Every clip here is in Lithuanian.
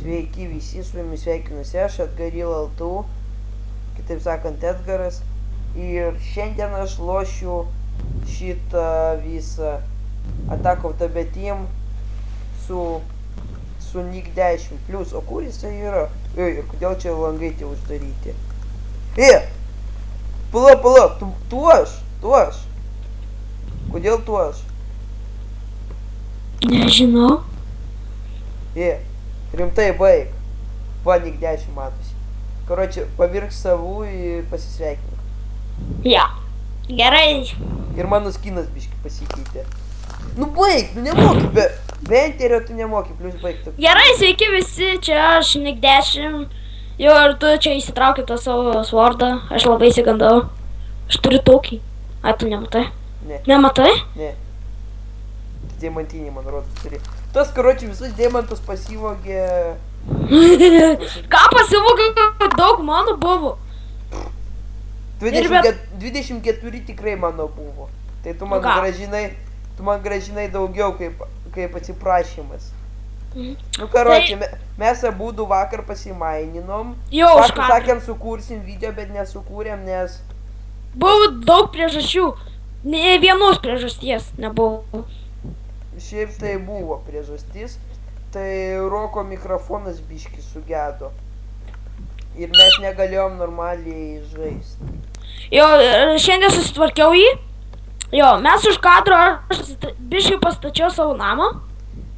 Sveiki visi, su jumis sveikinuosi aš, Edgarila LTU, kitaip sakant Edgaras. Ir šiandien aš lošiu šitą visą Attack of the Team su Nick 10+. O kur jisai yra? Ir kodėl čia langai tie uždaryti? Pala, tu aš. Kodėl tu aš? Nežinau. Rimtai baig. Va, Nick 10 matosi. Karoči, pavirk savų ir pasisveikink. Ja. Gerai. Ir mano skinas biški pasikeitė. Nu baig, nu nemoki, be enterio tu nemoki, plius baig. Gerai, sveiki visi, čia aš Nick 10. Jau ir tu čia įsitrauki tą savo svordą. Aš labai įsigandau. Aš turiu tokį. Ai, tu nematai? Ne. Nematai? Ne. Deimantinį, man rodos, turi. Tas, karoči, visus deimantus pasivogė. Ką pasivogė, daug mano buvo. 24 tikrai mano buvo. Tai tu man gražinai daugiau kaip atsiprašymas. Nu, karoči, mes abudu vakar pasimaininom. Jau, už ką? Sakėm, sukursim video, bet nesukūrėm, nes... Buvo daug priežasčių. Ne vienos priežasties nebuvo. Šiaip tai buvo priežastis. Tai Roko mikrofonas biški sugedo. Ir mes negalėjom normaliai žaisti. Jo, šiandien susitvarkiau jį. Jo, mes už kadro aš biškai pastačiau savo namą.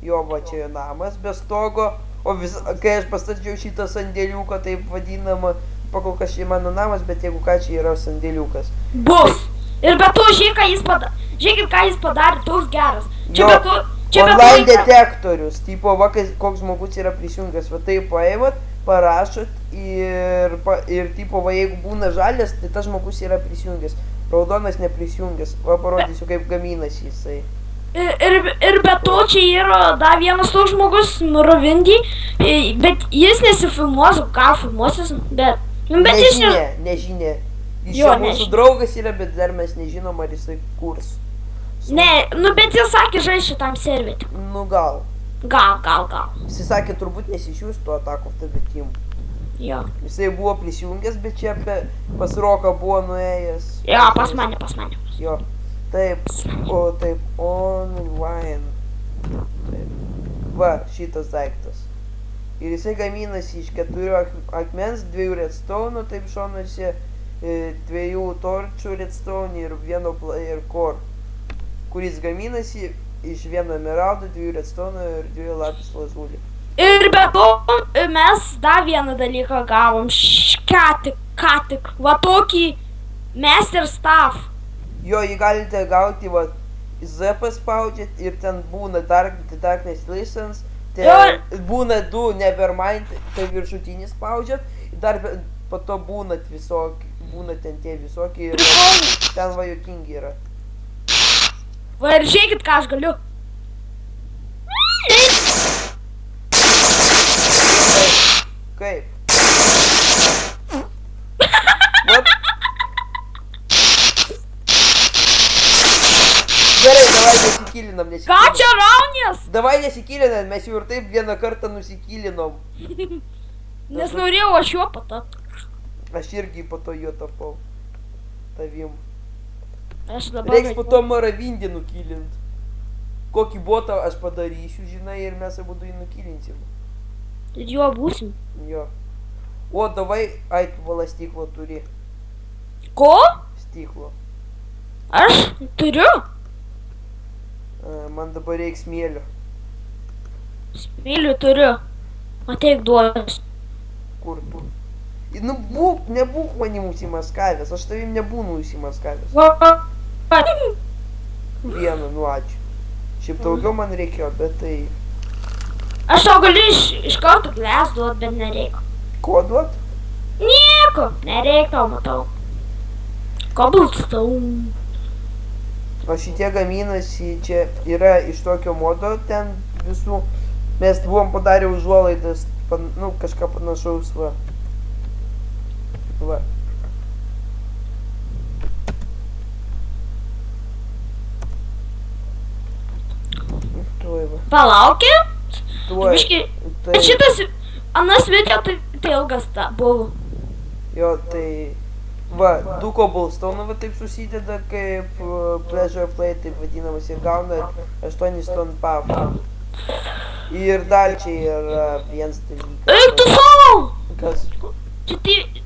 Jo, va čia jo namas be stogo. O kai aš pastačiau šitą sandėliuką, taip vadinamą, pakol kas čia mano namas, bet jeigu ką, čia yra sandėliukas. Bus. Ir be to, žiūrėkit, ką jis padarė, toks geras. Čia be to, online detektorius, tipo, va, koks žmogus yra prisijungęs, va taip paėmat, parašot ir tipo, va, jeigu būna žalias, tai tas žmogus yra prisijungęs. Raudonas neprisijungęs. Va, parodysiu, kaip gaminasi jisai. Ir be to, čia yra dar vienas toks žmogus, Muravindy, bet jis nesifilmuos, gal filmuosis, bet jis yra... Nežinia. Jis čia mūsų draugas yra, bet dar mes nežinom, ar jisai kurs. Ne, nu bet jis sakė žais šitam serverį. Nu gal. Gal. Jisai sakė, turbūt nesišiūs tuo Attack of the Team. Jo. Jisai buvo prisijungęs, bet čia pas Roką buvo nuėjęs. Jo, pas mane. Jo. Taip, online. Taip. Va, šitas daiktas. Ir jisai gaminasi iš 4 akmens, 2 redstone, taip šonuose, 2 torčių redstone ir 1 player core, kuris gaminasi iš 1 emeraldo, 2 redstone ir 2 lapis lazuli. Ir be to mes dar vieną dalyką gavom, ką tik, va tokį master staff. Jo, jį galite gauti, va, Z paspaudžiat ir ten būna Darkness License, ten būna 2 Nevermind, tai viršutinis spaudžiat, dar po to būna ten tie visokie ir ten va juokingi yra. Va ir žiūrėkit, ką aš galiu. Kaip? What? Gerai, davai nesikilinam, Ką čia raunės? Davai nesikilinam, mes jau ir taip vieną kartą nusikilinom. Nes norėjau aš juo patapti. Aš irgi po to jo tapau. Tavim. Reiks po to Maravindį nukilint. Kokį botą aš padarysiu, žinai, ir mes abudu jį nukilinsim. Ir juo būsim. Jo. O, davai, tu vala stiklo turi. Ko? Stiklo. Aš turiu. Man dabar reiks smėlio. Smėlių turiu. Ateik duos. Kur tu? Nu, nebūk manim užsimaskavęs, aš tavim nebūnu užsimaskavęs. Vieną, nu ačiū. Šiaip daugiau man reikėjo, bet tai... Aš tau galiu iš karto glass duot, bet nereik. Ko duot? Nieko, nereik tau, matau. Cobblestone. O šitie gaminasi, čia yra iš tokio modo ten visų. Mes buvom padarę užuolaidas, nu, kažką panašaus, va. Va. Tuoj va. Palaukit. Tuoj. Biški. Šitas anas video tai ilgas ta buvo. Jo, tai va, 2 cobblestone va taip susideda kaip pleasure plate, taip vadinamas, ir gauna 8 stone puff. Ir dar čia yra vienas dalykas. Eik tu savo! Kas?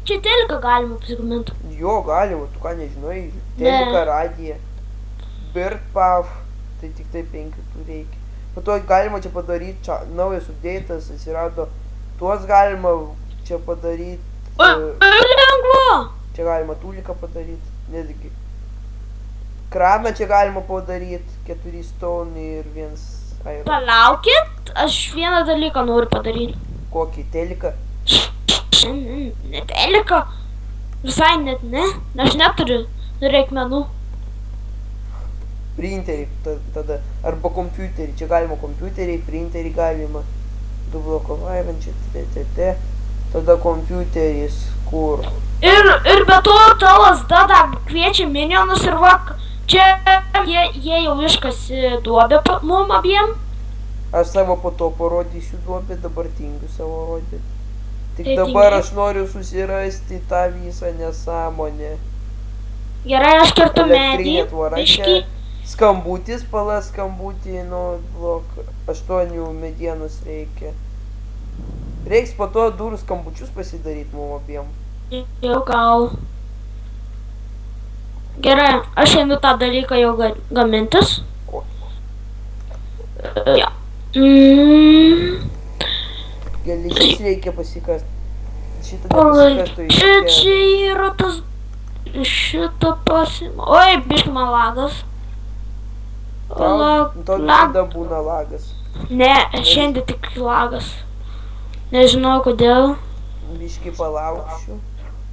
Čia teliką galima pasigaminti. Jo, galima, tu ką nežinai, Ne. telika, radija, bird puff, tai tik tai 5 tų reikia. Po to galima čia padaryti, čia naujas update'as atsirado, tuos galima čia padaryti, Lengva! čia galima tuliką padaryti, netgi. Kraną čia galima padaryti, 4 stone ir 1 iron. Palaukit, aš vieną dalyką noriu padaryti. Kokį teliką? Ne teliką. Visai net ne. Aš neturiu reikmenų. Printerį tada, arba kompiuterį, čia galima kompiuterį, printerį galima. 2 bloko iron, čia TTT, tada kompiuteris, kur? Ir be to, ta lasda dar kviečia minionus ir va, čia jie jau iškasi duobę mum abiem. Aš savo po to parodysiu duobę, dabar tingiu savo rodyti. Tik Tai dabar tingi? aš noriu susirasti tą visą nesąmonę. Gerai, aš kertu medį. Elektrinė tvora Biškį. čia. Skambutis, pala skambutį, nu, blok 8 medienos reikia. Reiks po to durų skambučius pasidaryti mum abiem. Jau gal. Gerai, aš einu tą dalyką jau gamintis. Ko? Jo. Mm. Geležis reikia pasikast. Šitą nepasikastų Čia yra tas... Šitą pasima... Oi, biški man lagas. Tau visada būna lagas. Ne, šiandien tik lagas. Nežinau kodėl. Biški palauksiu.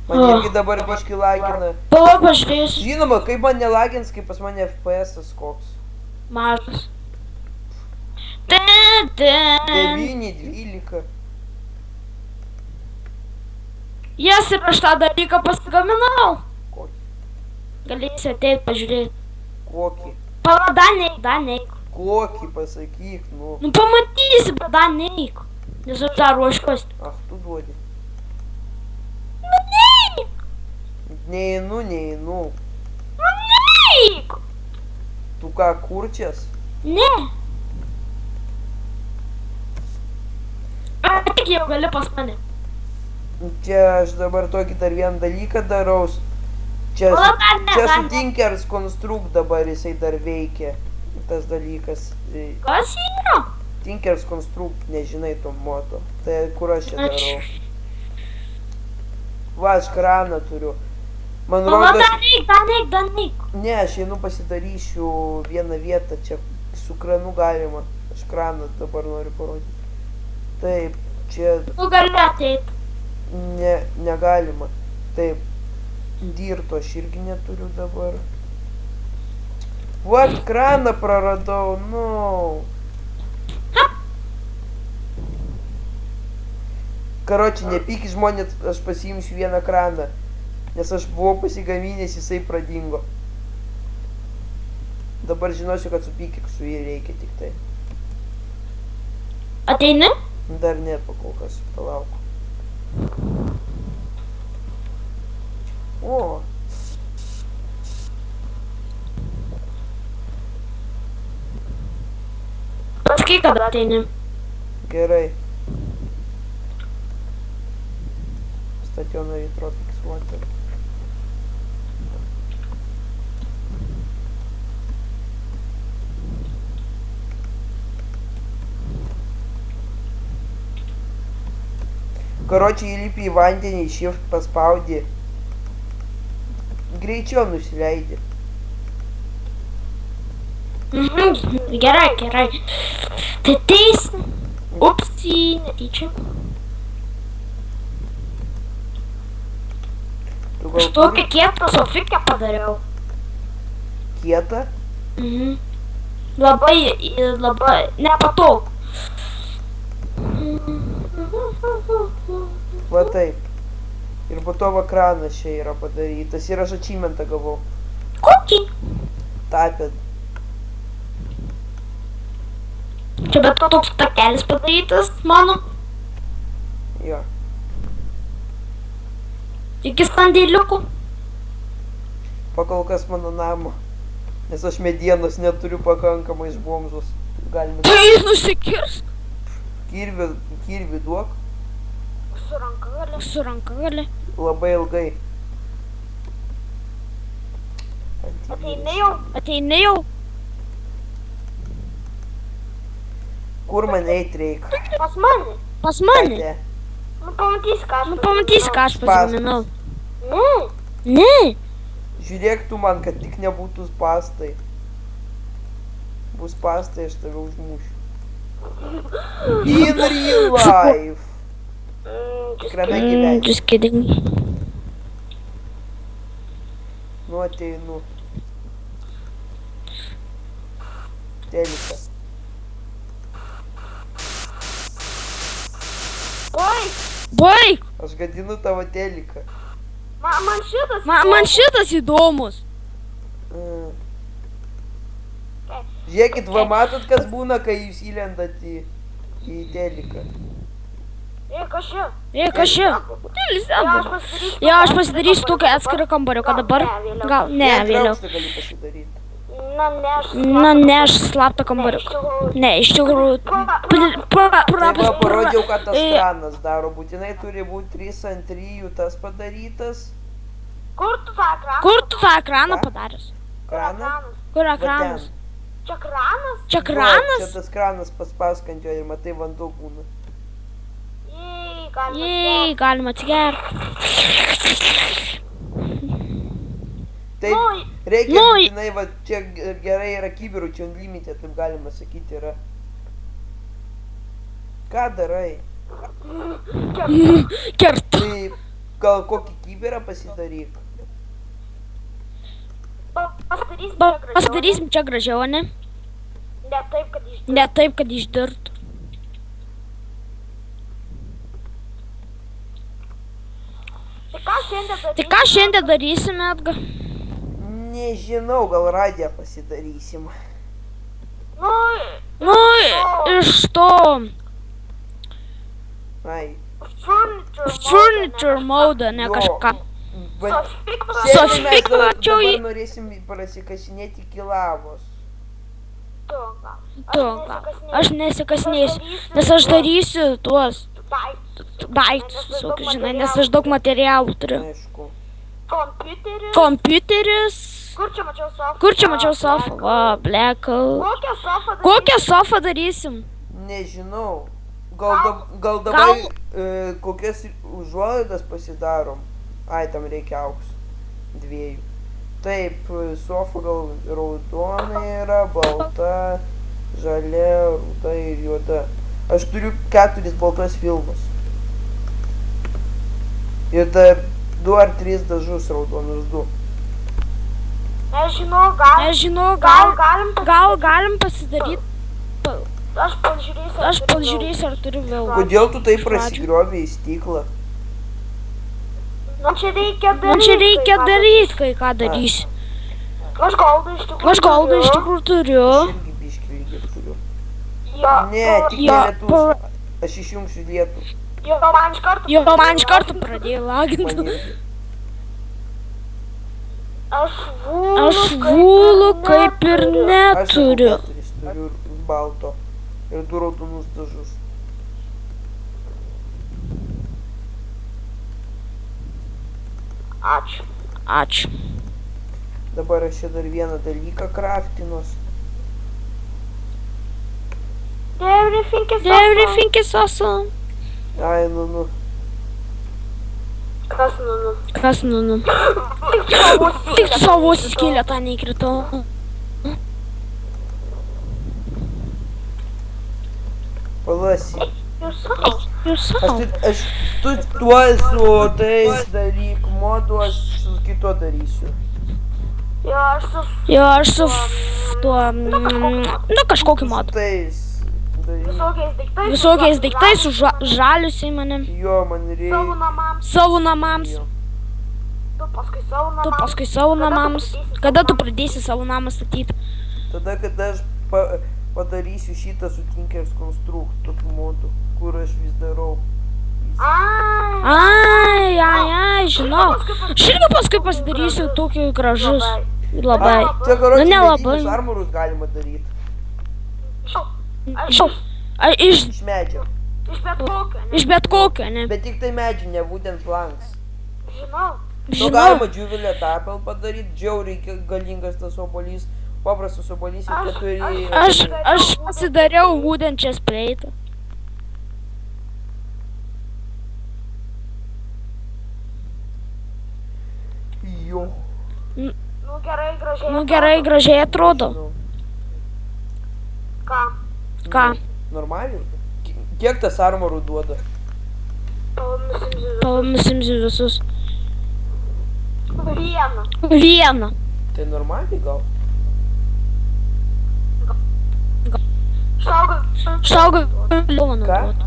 Man irgi dabar biški lagina. Palauk, pažiūrėsiu. Žinoma, kaip man nelagins, kai pas mane FPS-as koks. Mažas. 9, 12. Jas ir aš tą dalyką pasigaminau. Kokį? Galėsi ateit pažiūrėti. Kokį? Pala, dar neik. Kokį pasakyk, nu. Nu pamatysi, bet dar neik. Nes aš dar ruoškiuosi. Ach, tu duodi. Nu neik. Neinu, neinu. Nu neik. Tu ką, kurčias? Ne. A, tik jau gali pas mane. Čia aš dabar tokį dar vieną dalyką darau. Čia, O, dar ne, čia dar su ne. Tinkers Construct dabar jisai dar veikia. Tas dalykas. Kas yra? Tinkers Construct, nežinai to moto. Tai kur aš čia darau. Va, aš kraną turiu. Man Pala, rodos... dar neik. Ne, aš einu pasidarysiu vieną vietą. Čia su kranu galima. Aš kraną dabar noriu parodyti. Taip, čia... Tu gali ateit. Ne, negalima. Taip, dirto aš irgi neturiu dabar. Vat kraną praradau, nu. Karoči, nepykit žmonės, aš pasiimsiu vieną kraną. Nes aš buvau pasigaminęs, jisai pradingo. Dabar žinosiu, kad su pikiksu jį reikia tik tai. Ateini? Dar ne, pakol kas, palauk. O. Pasakyk, kada ateini. Gerai. Stationary Tropics Water. Karočiui įlipi į vandenį, shift paspaudi. Greičiau nusileidi. Gerai. Tai teisi. Upsi, netyčia. Tu Aš gal tokią kietą sofikę padariau. kietą? Labai nepatogu. Va taip. Ir po to va kranas čia yra padarytas. Ir aš achievementą gavau. Kokį? Tapėt. Čia bet to toks takelis padarytas, mano. Jo. Iki sandėliukų. Pakol kas mano namo. Nes aš medienos neturiu pakankamai iš bomžos. Galime... Tai nusikirsk. Kirvį duok. Su ranka gali. Labai ilgai. Ateini jau. Kur man eit reik? Pas mane. Pas mane. Ate. Pamatysi, ką aš pasigaminau. Ne. Ne. Žiūrėk tu man, kad tik nebūtų spastai. Bus spastai, aš tave užmušiu. In real life. Tikrame gyvenime. Just kidding. Nu ateinu. Telika. Oi, Baik. Aš gadinu tavo teliką. man šitas. Man šitas įdomus. Žiūrėkit, va matot, kas būna, kai jūs įlendat į teliką. Kas čia? Kas čia? Jo, aš pasidarysiu tokį atskirą kambariuką dabar. Gal, ne, vėliau. Aukštą gali pasidaryti. Na, ne, aš slaptą kambariuką. Ne, iš tikrųjų. Tai va, parodžiau, ką tas kranas daro. Būtinai turi būti 3 ant 3 tas padarytas. Kur tu tą ekraną? Kur tu tą ekraną padaręs? Kraną? Kur Va ekranas? ten. Čia kranas? Čia Va, kranas? Čia tas kranas paspausk ant jo ir matai vanduo būna. Jei, galima atsigerti. Taip, reikia Nu, būtinai, va čia gerai yra kibirų, čia unlimited, taip galima sakyti, yra. Ką darai? Kertu. Tai gal kokį kibirą pasidaryk? Pasidarysim čia gražiau, ne? Ne taip, kad iš... Ne taip, kad išdirtų. Tai ką šiandien darysim, Edgar? Nežinau, gal radiją pasidarysim. Nu, iš to Ai. furniture mode, ne kažką. Šiandien mes Sofik dabar mačiau į... norėsim prasikasinėti iki lavos. Tu, aš nesikasinėsiu, nes aš darysiu tuos daiktus visokius, žinai, nes aš daug materialų turiu. Aišku. Kompiuteris. Kompiuteris. Kur čia mačiau sofą? Va, blekau. Kokią sofą? Kokią sofą darysim? Nežinau. Gal dabar kokias užuolaidas pasidarom? Ai, tam reikia auksų. 2. Taip, sofa gal raudona yra, balta, žalia, ruda ir juoda. Aš turiu 4 baltas filmus. Ir dar 2 ar 3 dažus raudonus 2. Nežinau, Gal galim pasidaryti. Aš Pažiūrėsiu, ar turiu vėl. Kodėl tu taip prasigriovė į stiklą? Man čia reikia daryti, kai ką darysiu. Aš galdą iš tikrųjų turiu. Aš irgi biškį lygiai turiu. Ne, tik ne lietus. Aš išjungsiu lietų. Jo, Man iš karto pradėjo laginti. Man irgi. Aš vūlų kaip ir Aš neturiu. sakau 4 turiu balto. Ir 2 raudonus dažus. Ačiū. Dabar aš čia dar vieną dalyką kraftinos. Everything is awesome. Ai, nu. Kas, nu. Tik savo skylę tą neįkritau. Palasi. Jūs Aš tu tuo su tais dalyk modu, aš su kito darysiu. Jo, aš su tuo, kažkokiu Su modu. tais dalyk. Visokiais daiktais, žaliusiai manim. Jo, man reikia. Savo namams. Jo. Tu paskui savo namams. Kada tu pradėsi savo namą statyti? Tada, kada aš padarysiu šitą su Tinkers Construct tokiu modu, kur aš vis darau. Žinau. Aš irgi paskui pasidarysiu tokį gražus. Labai. Čia, karoči, Nu, nelabai. medinius armorus galima daryti. Žinau. Iš Iš medžio. Iš bet kokio, ne? Iš bet kokio, ne? Bet tik tai medžio, ne wooden planks. Žinau. Nu, Žinau. galima džiuvilę tapel padaryti, džiauriai galingas tas obolys. Paprastas obolys ir keturi... Aš pasidariau wooden chestplate. Jo. Nu gerai, gražiai. Nu gerai, gražiai atrodo. Nu, Ką? Ką? normaliai. Kiek tas armorų duoda? Nusimsiu Nusimsiu visus. vieną. Vieną. Tai normaliai gal? Saugai. Dovaną Ką? duot.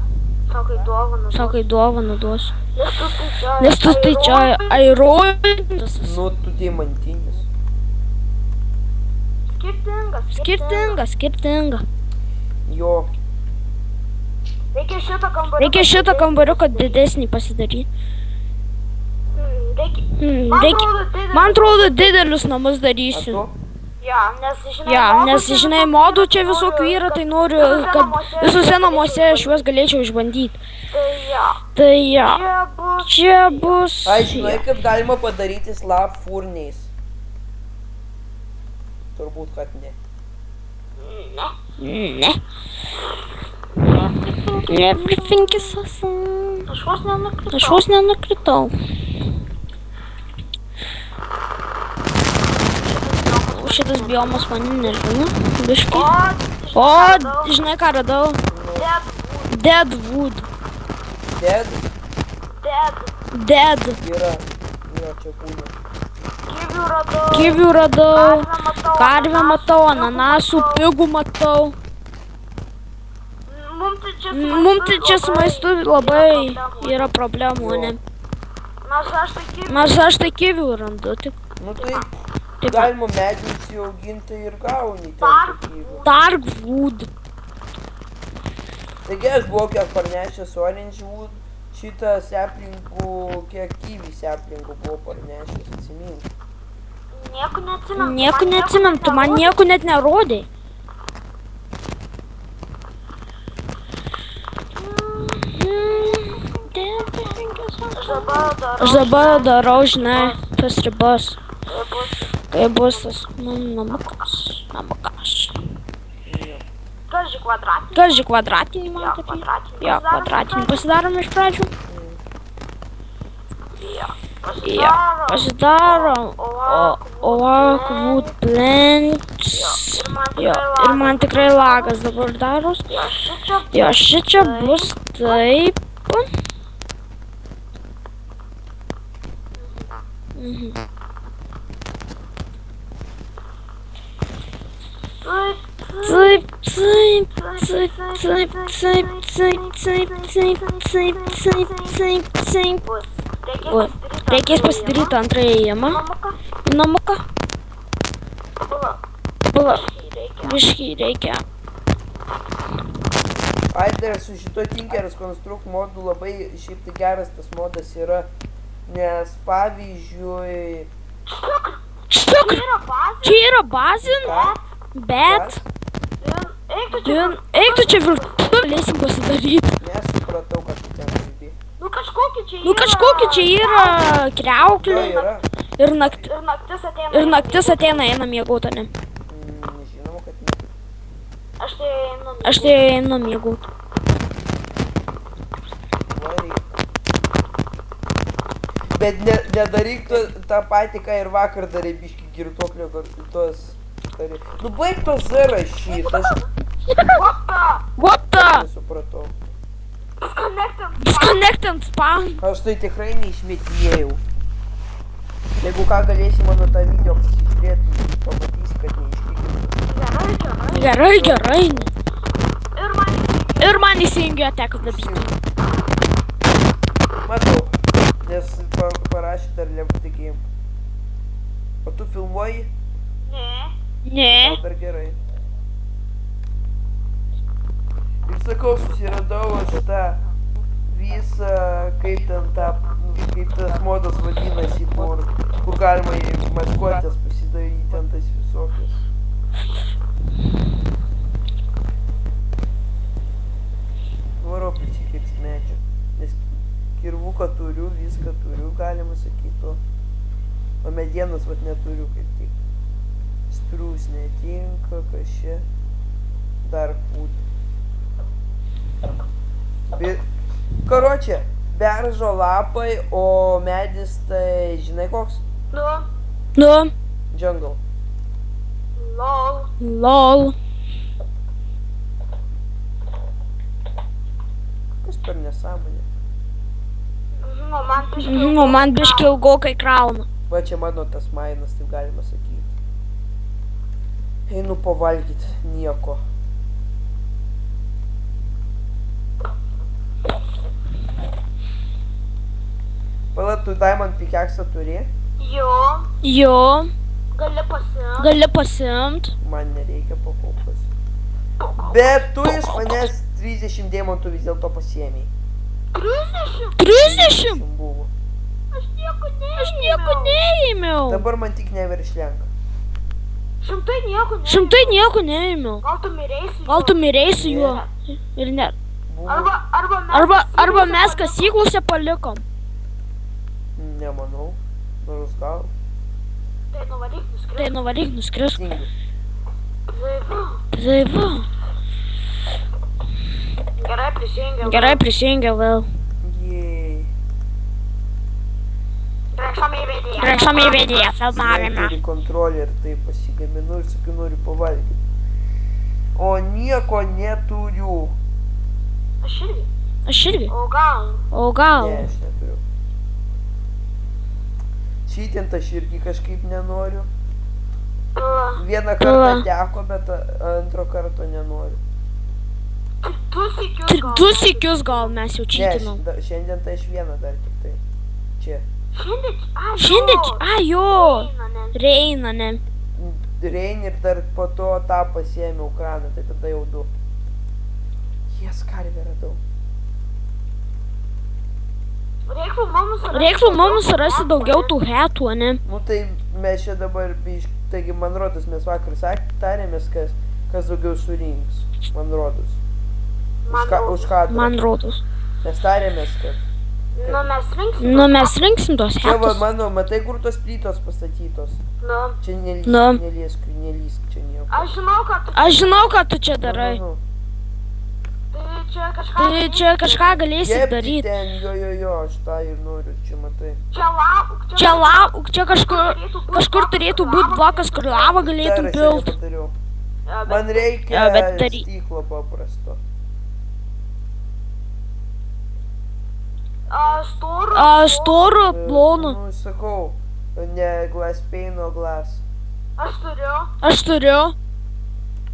Saugai dovaną. Sakai, dovaną duosiu. Nes tu tai čia. Nes tu tai čia aironas. Nu, tu deimantinis. Skirtingas. Skirtinga. Jo. Reikia šitą kambariuką didesnį pasidaryti. Reikia. Man atrodo, didelius namus A darysiu. tu? Ja, Nes žinai, modų čia visokių yra, tai noriu, kad visuose namuose aš juos galėčiau išbandyti. Tai ja. Tai ja, čia bus... Ai, žinai, kaip galima padaryti slab furniais? Turbūt, kad ne. Ne. Everything is awesome. Aš vos nenukritau. Šitas biomas mane nervina, biškai. O, žinai ką radau? Deadwood. Dead Dead. yra. Jo, čia būna. Kivių radau. Karvę matau, ananasų, pigų matau. Mums tai čia su maistu labai yra problemų, ne? Nors aš tai kivių randu, tik. Nu tai Taip. galima medžių įsiauginti ir gauni ten tokyvių. Darkwood. Taigi aš buvau kiek parnešęs orange wood, šitą seplingų, kiek kivi seplingų buvau parnešęs, atsimink. Nieko Neatsimenu, tu man nieko net nerodai. Aš dabar darau, žinai, tas ribas. Kai bus tas namukas. Gaži kvadratinį man tapyti. Jo, kvadratinį pasidarom iš pradžių. Jo, pasidarom. Oakwood planks. Jo, ir man tikrai lagas dabar daros. Jo, šičia bus taip. Reikės pasidaryti antrąją įėjimą į namuką. Biškį reikia. Ai, dar su šito Tinker's Construct modu labai šiaip tai geras tas modas yra, nes pavyzdžiui... Štuk! Čia yra bazin, bet... Eik tu čia virtuvę, galėsim pasidaryti. Nesupratau, kad tu ten žaidži. Nu kažkokia Nu kažkokia čia yra Jo, kriauklė yra. ir Ir naktis ateina, eina miegoti, ne? Žinoma, kad ne. Aš tai einu. Aš tai einu miegoti. Varyk. Bet nedaryk tą patį, ką ir vakar darai, biškį girtuoklio tos... Nu baig tos Z rašyt, aš What the? nesupratau. Disconnect and spawn. Aš tai tikrai neišmetinėjau. Jeigu ką galėsi mano tą video pasižiūrėti, pamatysi, kad neišmetinėjau. Gerai. Ir Ir man įsijungė Attack of the Beat. Matau, nes parašė dar Left the Game. O tu filmuoji? Ne. Gal dar gerai. Ir sakau, susiradau aš tą visą, kaip ten ta, kaip tas modas vadinasi, kur galima į maskuotės pasidaryti, ten tas visokias. Varau prisikirst medžio, nes kirvuką turiu, viską turiu, galima sakyti, o medienos vat neturiu kaip tik. Spruce netinka, kas čia, dark wood. Karočią, beržo lapai, o medis tai, žinai koks? Nu, Jungle. Lol. lol. Kas per nesąmonė? Nu, Man biški ilgokai krauna. Va čia mano tas mainas, taip galima sakyti. Einu pavalgyti, nieko. Pala, tu Diamond pickaxe turi? Jo, Gali pasiimti. gali pasiimt. Man nereikia pakaupas. Bet tu iš manęs 30 deimantų vis dėlto pasiėmei. 30? Buvo. Aš Aš nieko neėmiau. Dabar man tik neviršlenka. Šimtai nieko neėmiau. Gal tu mirėsi? Gal tu mirei su juo? Ir ne. Buvo. Arba mes kasyklose palikom. Nemanau. Nors gal. Tai nuvaryk nuskrisk. Tai nuvaryk, nuskrisk. Tingiu. Tai va. Gerai prisijungiau vėl. Jei. Grįžtam į video filmavimą. Turi kontrolę ir taip pasigaminu ir sakiau noriu pavalgyti. O nieko neturiu. Aš irgi. O gal? O gal? Ne, aš neturiu. Šitint aš irgi kažkaip nenoriu. Vieną kartą teko, bet antro karto nenoriu. Du sykius gal mes jau Ne, čytinom. šiandien tai aš vieną dar tik tai. Čia. Šiandien, jo. Reina, ne. Rein ir dar po to tą pasiėmiau kraną, tai tada jau du. Jes, karvę radau. Reiktų mums surasti daugiau tų hetų, ne? Nu tai mes čia dabar, taigi man rodos, mes vakar tarėmės, kas daugiau surinks. Man rodos. Už ką? Man rodos. Mes tarėmės, kad... Nu mes rinksim tos Čia va, hetus. mano, matai, kur tos plytos pastatytos. Čia Nu. nelysk čia nieko. Aš žinau, ką tu Ką tu čia darai? Nu. Tai Tai čia kažką galėsi Kepti daryti. ten, jo, aš tą ir noriu, čia matai. Čia kažkur turėtų būti blokas, kur lava galėtum Dar aš pilt. nepadariau. Man reikia bet daryk. stiklo paprasto. Storų, plonų. Nu, sakau, ne glass pane, o glass. Aš turiu.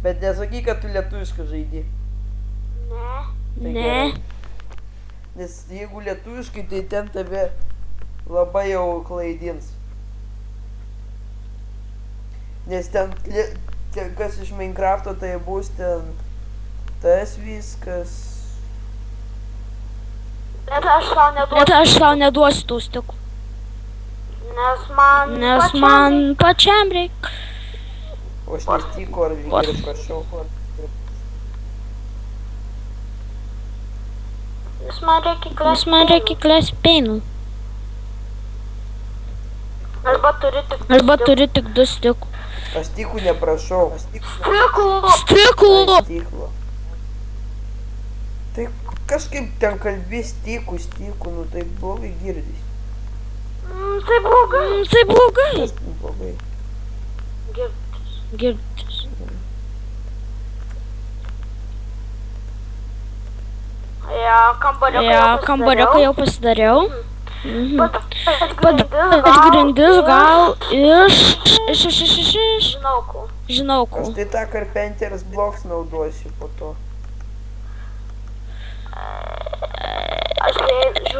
Bet nesakyk, kad tu lietuviškai žaidi. Tai Ne. gerai. Nes jeigu lietuviškai, tai ten tave labai jau klaidins. Nes ten, kas iš Minecrafto, tai bus ten tas viskas. Bet aš tau Aš tau neduosiu tų stikų. nes man pačiam reikia. O aš nestiko ar ir prašau. Nes man Man reikia glass pane. Arba turi tik 2 stikų. Aš stikų neprašau. Stikų! Stiklo. Tai kažkaip ten kalbi stikų, nu tai blogai girdis. Tai blogai. Tai blogai. Tas blogai. Girdis. Kambariuką jau pasidariau. Pat grindis gal iš. Žinau ko. Aš tai tą Carpenter's Blocks naudosiu po to.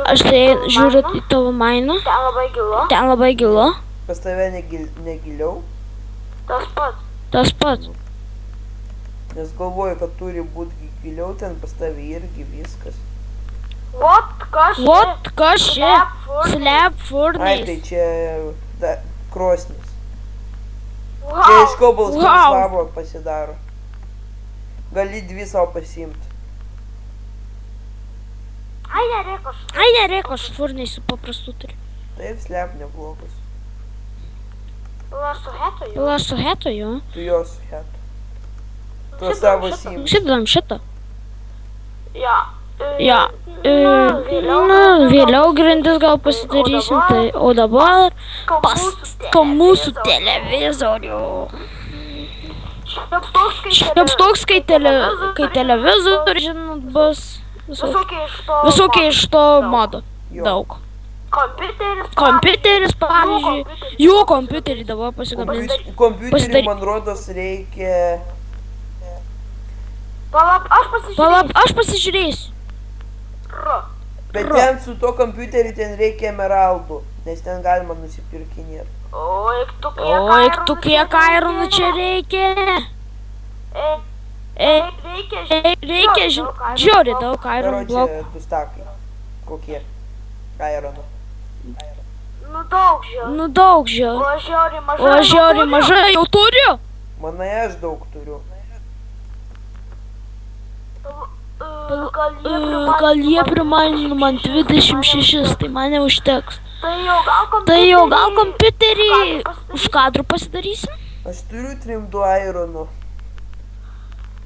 Aš tai žiūriu į tavo mainą. Ten labai gilu. Pas tave negiliau, Tas pats. nes galvoju, kad turi būti giliau, ten pas tave irgi viskas. Вот kaši. Slap Ai, tai furnace. čia krosnis. Čia iš kobalsto Wow. slavo pasidaro. Gali dvi savo pasiimti. Ai, nereik, aš furnace paprastų turiu. Taip, slap neblogas. Pila su hetu, jo. Tu jos hetu. Tu savo siimti. Šitą. Ja. Vėliau grindis gal pasidarysim, tai o dabar pastatom mūsų televizorių. Šiaip toks, kai televizorių, žinot, bus visokie iš to modo. Jo. Daug. Kompiuteris, pavyzdžiui. Jų kompiuterį dabar pasigaminti. Kompiuterį, man rodos, reikia... Palap, aš pasižiūrėsiu. Bet ten su to kompiuteriu ten reikia emeraldų, nes ten galima nusipirkinėti. O, tu kiek aironu čia reikia? Reikia žiūri daug aironu Karočią, blokų. du stakai. Kokie? Irono. Nu daug žiūri. O žiūri mažai jau turiu. Manai, aš daug turiu. Gal jie primanino man 26, tai man neužteks. Tai jau gal kompiuterį už kadrų pasidarysim? Aš turiu 3 ironų.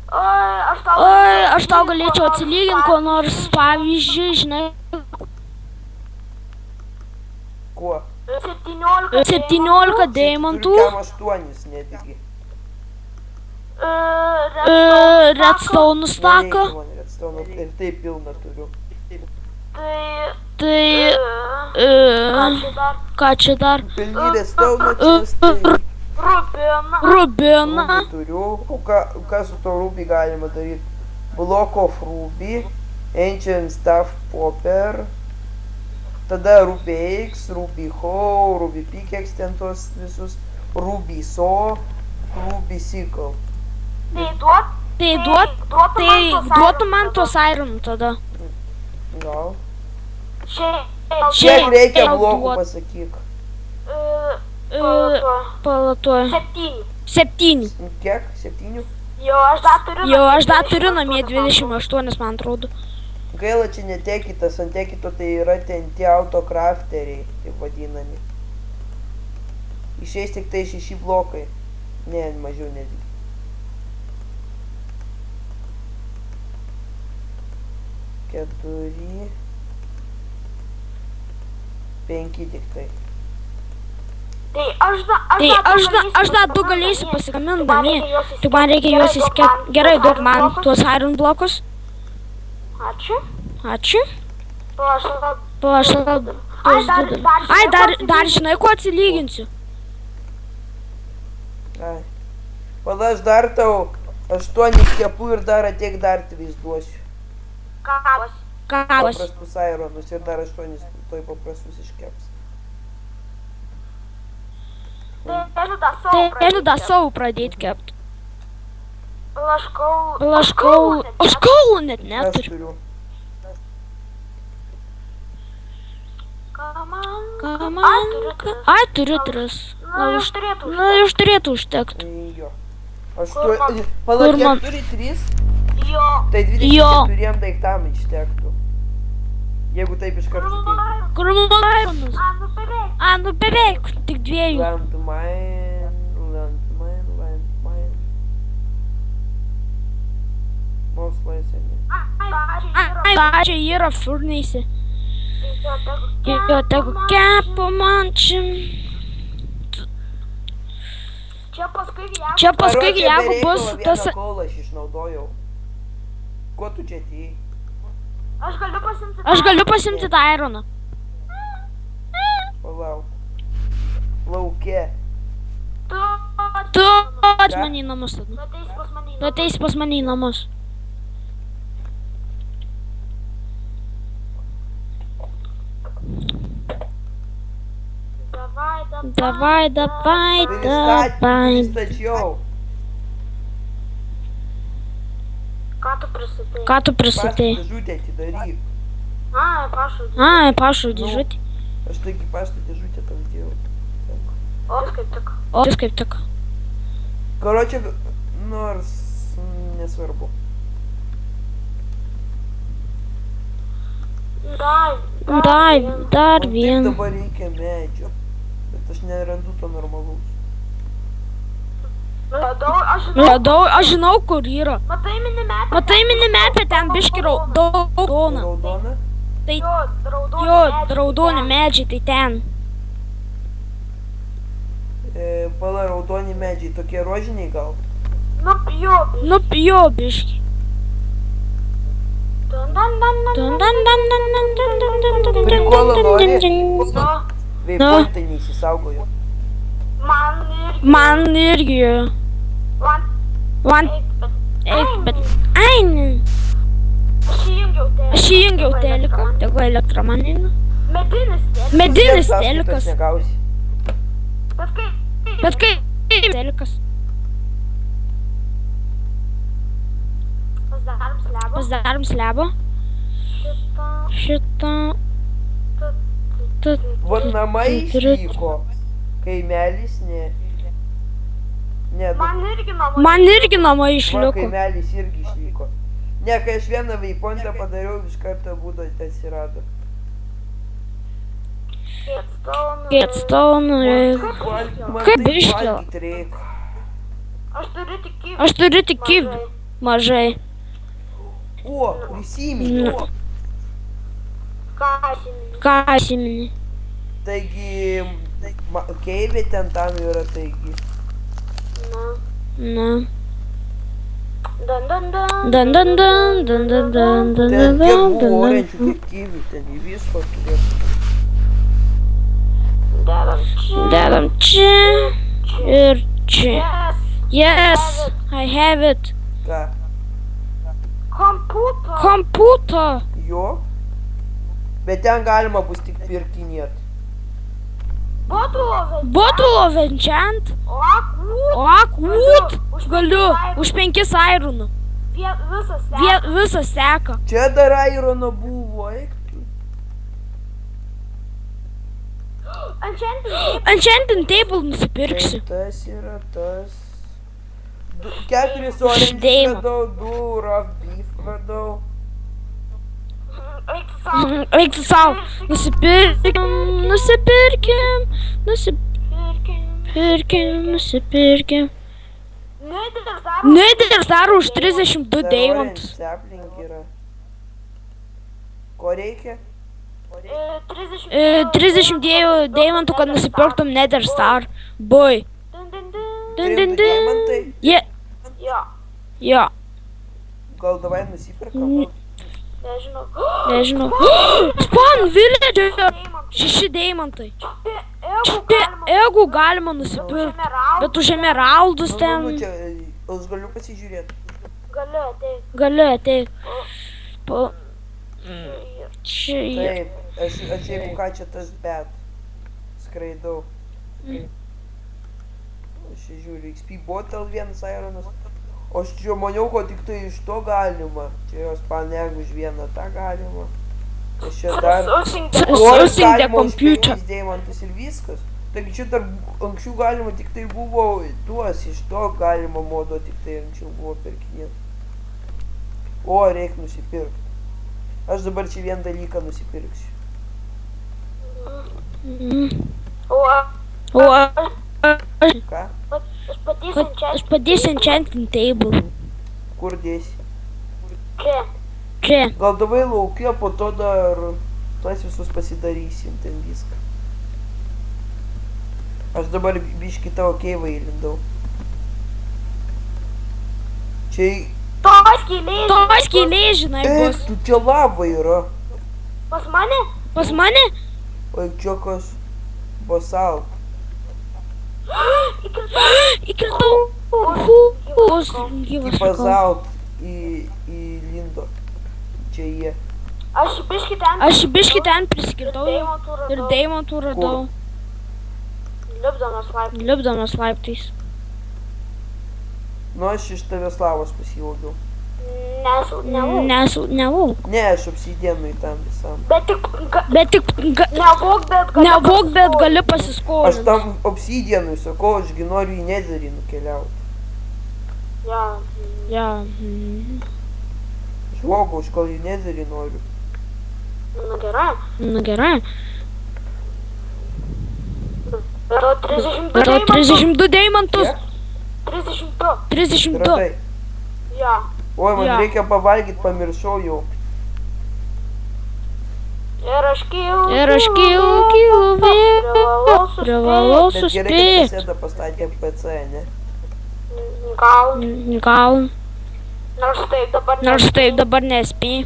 Oi, aš tau galėčiau atsilyginti, ko nors, pavyzdžiui, žinai, Kuo? 17 deimantų, Turiu kem 8 netgi. redstone staką, Nereikia man redstone, ir taip pilna turiu. tai, ką čia dar, Pilni redstone čestai. rubiną, Rubį turiu. O ką su to rubį galima daryti? Block of ruby, ancient stuff popper, tada ruby X, ruby hoe, ruby pickaxe, ten tos visus, ruby saw, ruby sickle. tai duotų man tos ironų tada. Gal. Šiaip Kiek reikia tau blokų, duot. pasakyk. Palatuoju. 7. Kiek? 7? Jau aš dar turiu namie 28, man atrodo. Gaila, čia netekitas, ant tekito tai yra ten tie autokrafteriai, taip vadinami. Išeis tik tai 6 blokai. Ne, mažiau netgi. Keturi. 5 tik tai. Tai aš dar 2 galėsiu pasigaminti namie. Tik man reikia juos įskėti. Gerai, duok man tuos iron blokus. Ačiū. Aš tada tuos duodu. Ai, dar žinai, ko atsilyginsiu. Ai. Pala, aš dar tau 8 kepu ir dar ateik dar 3 duosiu. Kavos. Paprastus ironus ir dar 8 toj paprastus iškeps. Tai aš dar savo pradėti kepti. Aš kaulų net Aš neturiu. turiu. Ai, turiu 3. Na, iš turėtų užtekti. Tai jo. Pala, Kur man- kiek turi 3? Tai 24 daiktam ištektų. Jeigu taip iš karto teikti. Kur mano ironus? A, nu beveik, tik 2. Landmine. Most laisvė. Ai, čia yra furnace. Jo, tegu kepo man čia. Čia paskui, jeigu bus tas... Kolą aš išnaudojau. Ko tu čia atėjai? Aš galiu pasimti tą ironą. Palauk. Lauke. Tu ats mane į namus tada. Tu ateisi pas mane į namus. Davai. Pristačiau. Ką tu pristatei? Paskui žūtę atidaryk. Pašo. Pašo dėžutė. Aš taigi pašto dėžutę tau dėjau. O, kaip tik. O, kaip tik. Karočią, nors nesvarbu. Dar Taip vieną. dabar reikia medžio. Bet aš nerandu to normalaus. Radau, aš žinau, kur yra. Matai Minimapė ten biški raudona. Raudona? Tai Jo, jo, raudoni medžiai, tai ten. Pala raudoni medžiai, tokie rožiniai gal? Nu, jo, biški. Prikolo nori? Nu, Veipointai neįsisaugojo. Man irgi. Man, eik, bet. Ai, ne. Aš įjungiau teliką. Tegu elektra man eina. Medinis telikas. Negausi. Bet kai telikas. Pasidarom slebą. Šitą. Vat namai išvyko. Kaimelis ne. Ne, Man irgi namai va, išliko. kaimelis irgi išvyko. Ne, kai aš vieną veipointą padariau, iš karto būdo atsirado. Getstone. Man Kaip taip biškį? valgyt reik. Aš turiu tik kibį. Mažai. O, prisiminiau. Ką atsimeni? Taigi, keivė ten tam yra, taigi. Na. Dan. Ten kiek buvo orančių, kiek keivių, ten į visko turėtų. Dedam čia. Ir čia. Yes, I have it. Ką? Komputo. Jo? Bet ten galima bus tik pirkinėt. Bottle of enchant. Wood. Galiu. Už 5 ironų. Visas seka. Čia dar irono buvo, eik tu. Enchanting table nusipirksiu. Tai tas yra tas. 4 oranžius Žydėjimą. radau, 2 rough beef radau. Eik tu savo. Nusipirkim. Nederis daro už 32 Dar deimantus. orange sapling yra. Ko reikia? 30 deimantų, kad nusipirktum Nether Star. Bui. Rimtų deimantai? Jo. Gal davai nusipirkam? Nežinau. Spawn villager. 6 deimantai. Jeigu galima nusipirkti. Bet už emeraldus Nu, ten. čia, aš galiu pasižiūrėti. Galiu ateik. Čia. Taip, aš jeigu ką čia tas bet. Skraidau. Aš čia žiūriu, XP bottle vienas ironas. O aš čia maniau, kad tik tai iš to galima. Čia jos panegu už vieną tą galima. Aš čia dar... Sourcing the galima už computer. 5 deimantus ir viskas. Taigi čia dar anksčiau galima tik tai buvo tuos, iš to galima modo tik tai anksčiau buvo pirkinėti. O, reik nusipirkti. Aš dabar čia vieną dalyką nusipirksiu. O, Ką? aš padėsiu enchanting table. Kur dėsi? Čia. Gal davai laukia, po to dar tuos visus pasidarysim ten viską. Aš dabar biškį tavo keivą įlindau. Čia... To skylė, žinai, Eik, bus. tu čia lava yra. Pas mane? O čia kas? Basalt. Įkritau. Bus gyvas. Basalt į lindo. Čia jie. Aš biškį ten priskirtau ir deimantų radau. Lipdamas laiptais. Nu, aš iš tavęs lavos pasiilgiau. Nevauk. Ne, aš obsidienui tam visam. Bet tik Bet tik nevok, bet gali nevok, bet gali Aš pasiskolinti. tam obsidienui sakau, ašgi noriu į Netherį nukeliauti. Ja. Ja. Žmogau, aš kol į Netherį noriu. Na gerai. Na gerai. Bet o 32 Bet o deimantų. 32 deimantus. Kiek? 32. 32. Radai. Ja. Oi, man Jo. reikia pavalgyti, pamiršau jau. Ir aš kylu. Ir aš kylu vėl. Privalau Privalau Bet gerai, kad suspėti. pasėda pastatė PC, ne? Gal. Gal. Nors taip dabar Nespėj.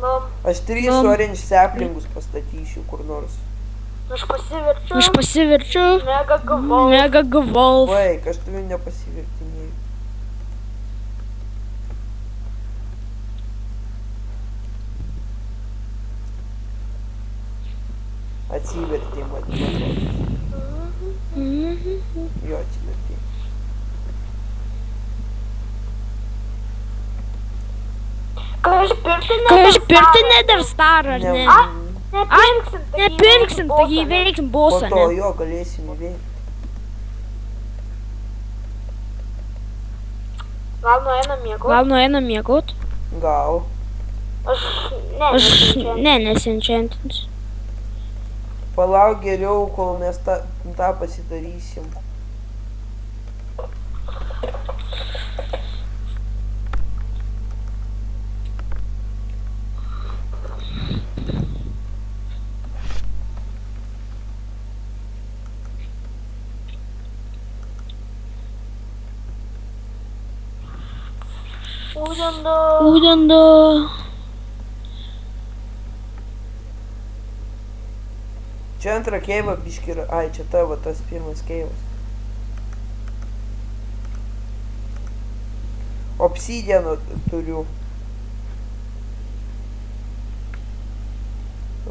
Nu, Aš 3 orange saplingus pastatysiu kur nors. aš pasiverčiu. Aš pasiverčiu. Mega gavau. Mega Wolf. Vaik, aš turiu nepasivertinėjau. Atsivertė, man. Jo, atsivertė. Kai aš pirkti Kai aš pirkti Nether Star, ar ne? Nepirksim, Taigi įveiksim Po bosą, to ne? jo galėsim įveikti. Gal nueinam miego? Gal nueinam miegot? Gal. Aš Aš nesenčiantinsiu. Palauk geriau, kol mes tą pasidarysim. Udendo. Čia antrą keivą biškį yra. Ai, čia tavo tas pirmas keivas. Obsidiano turiu.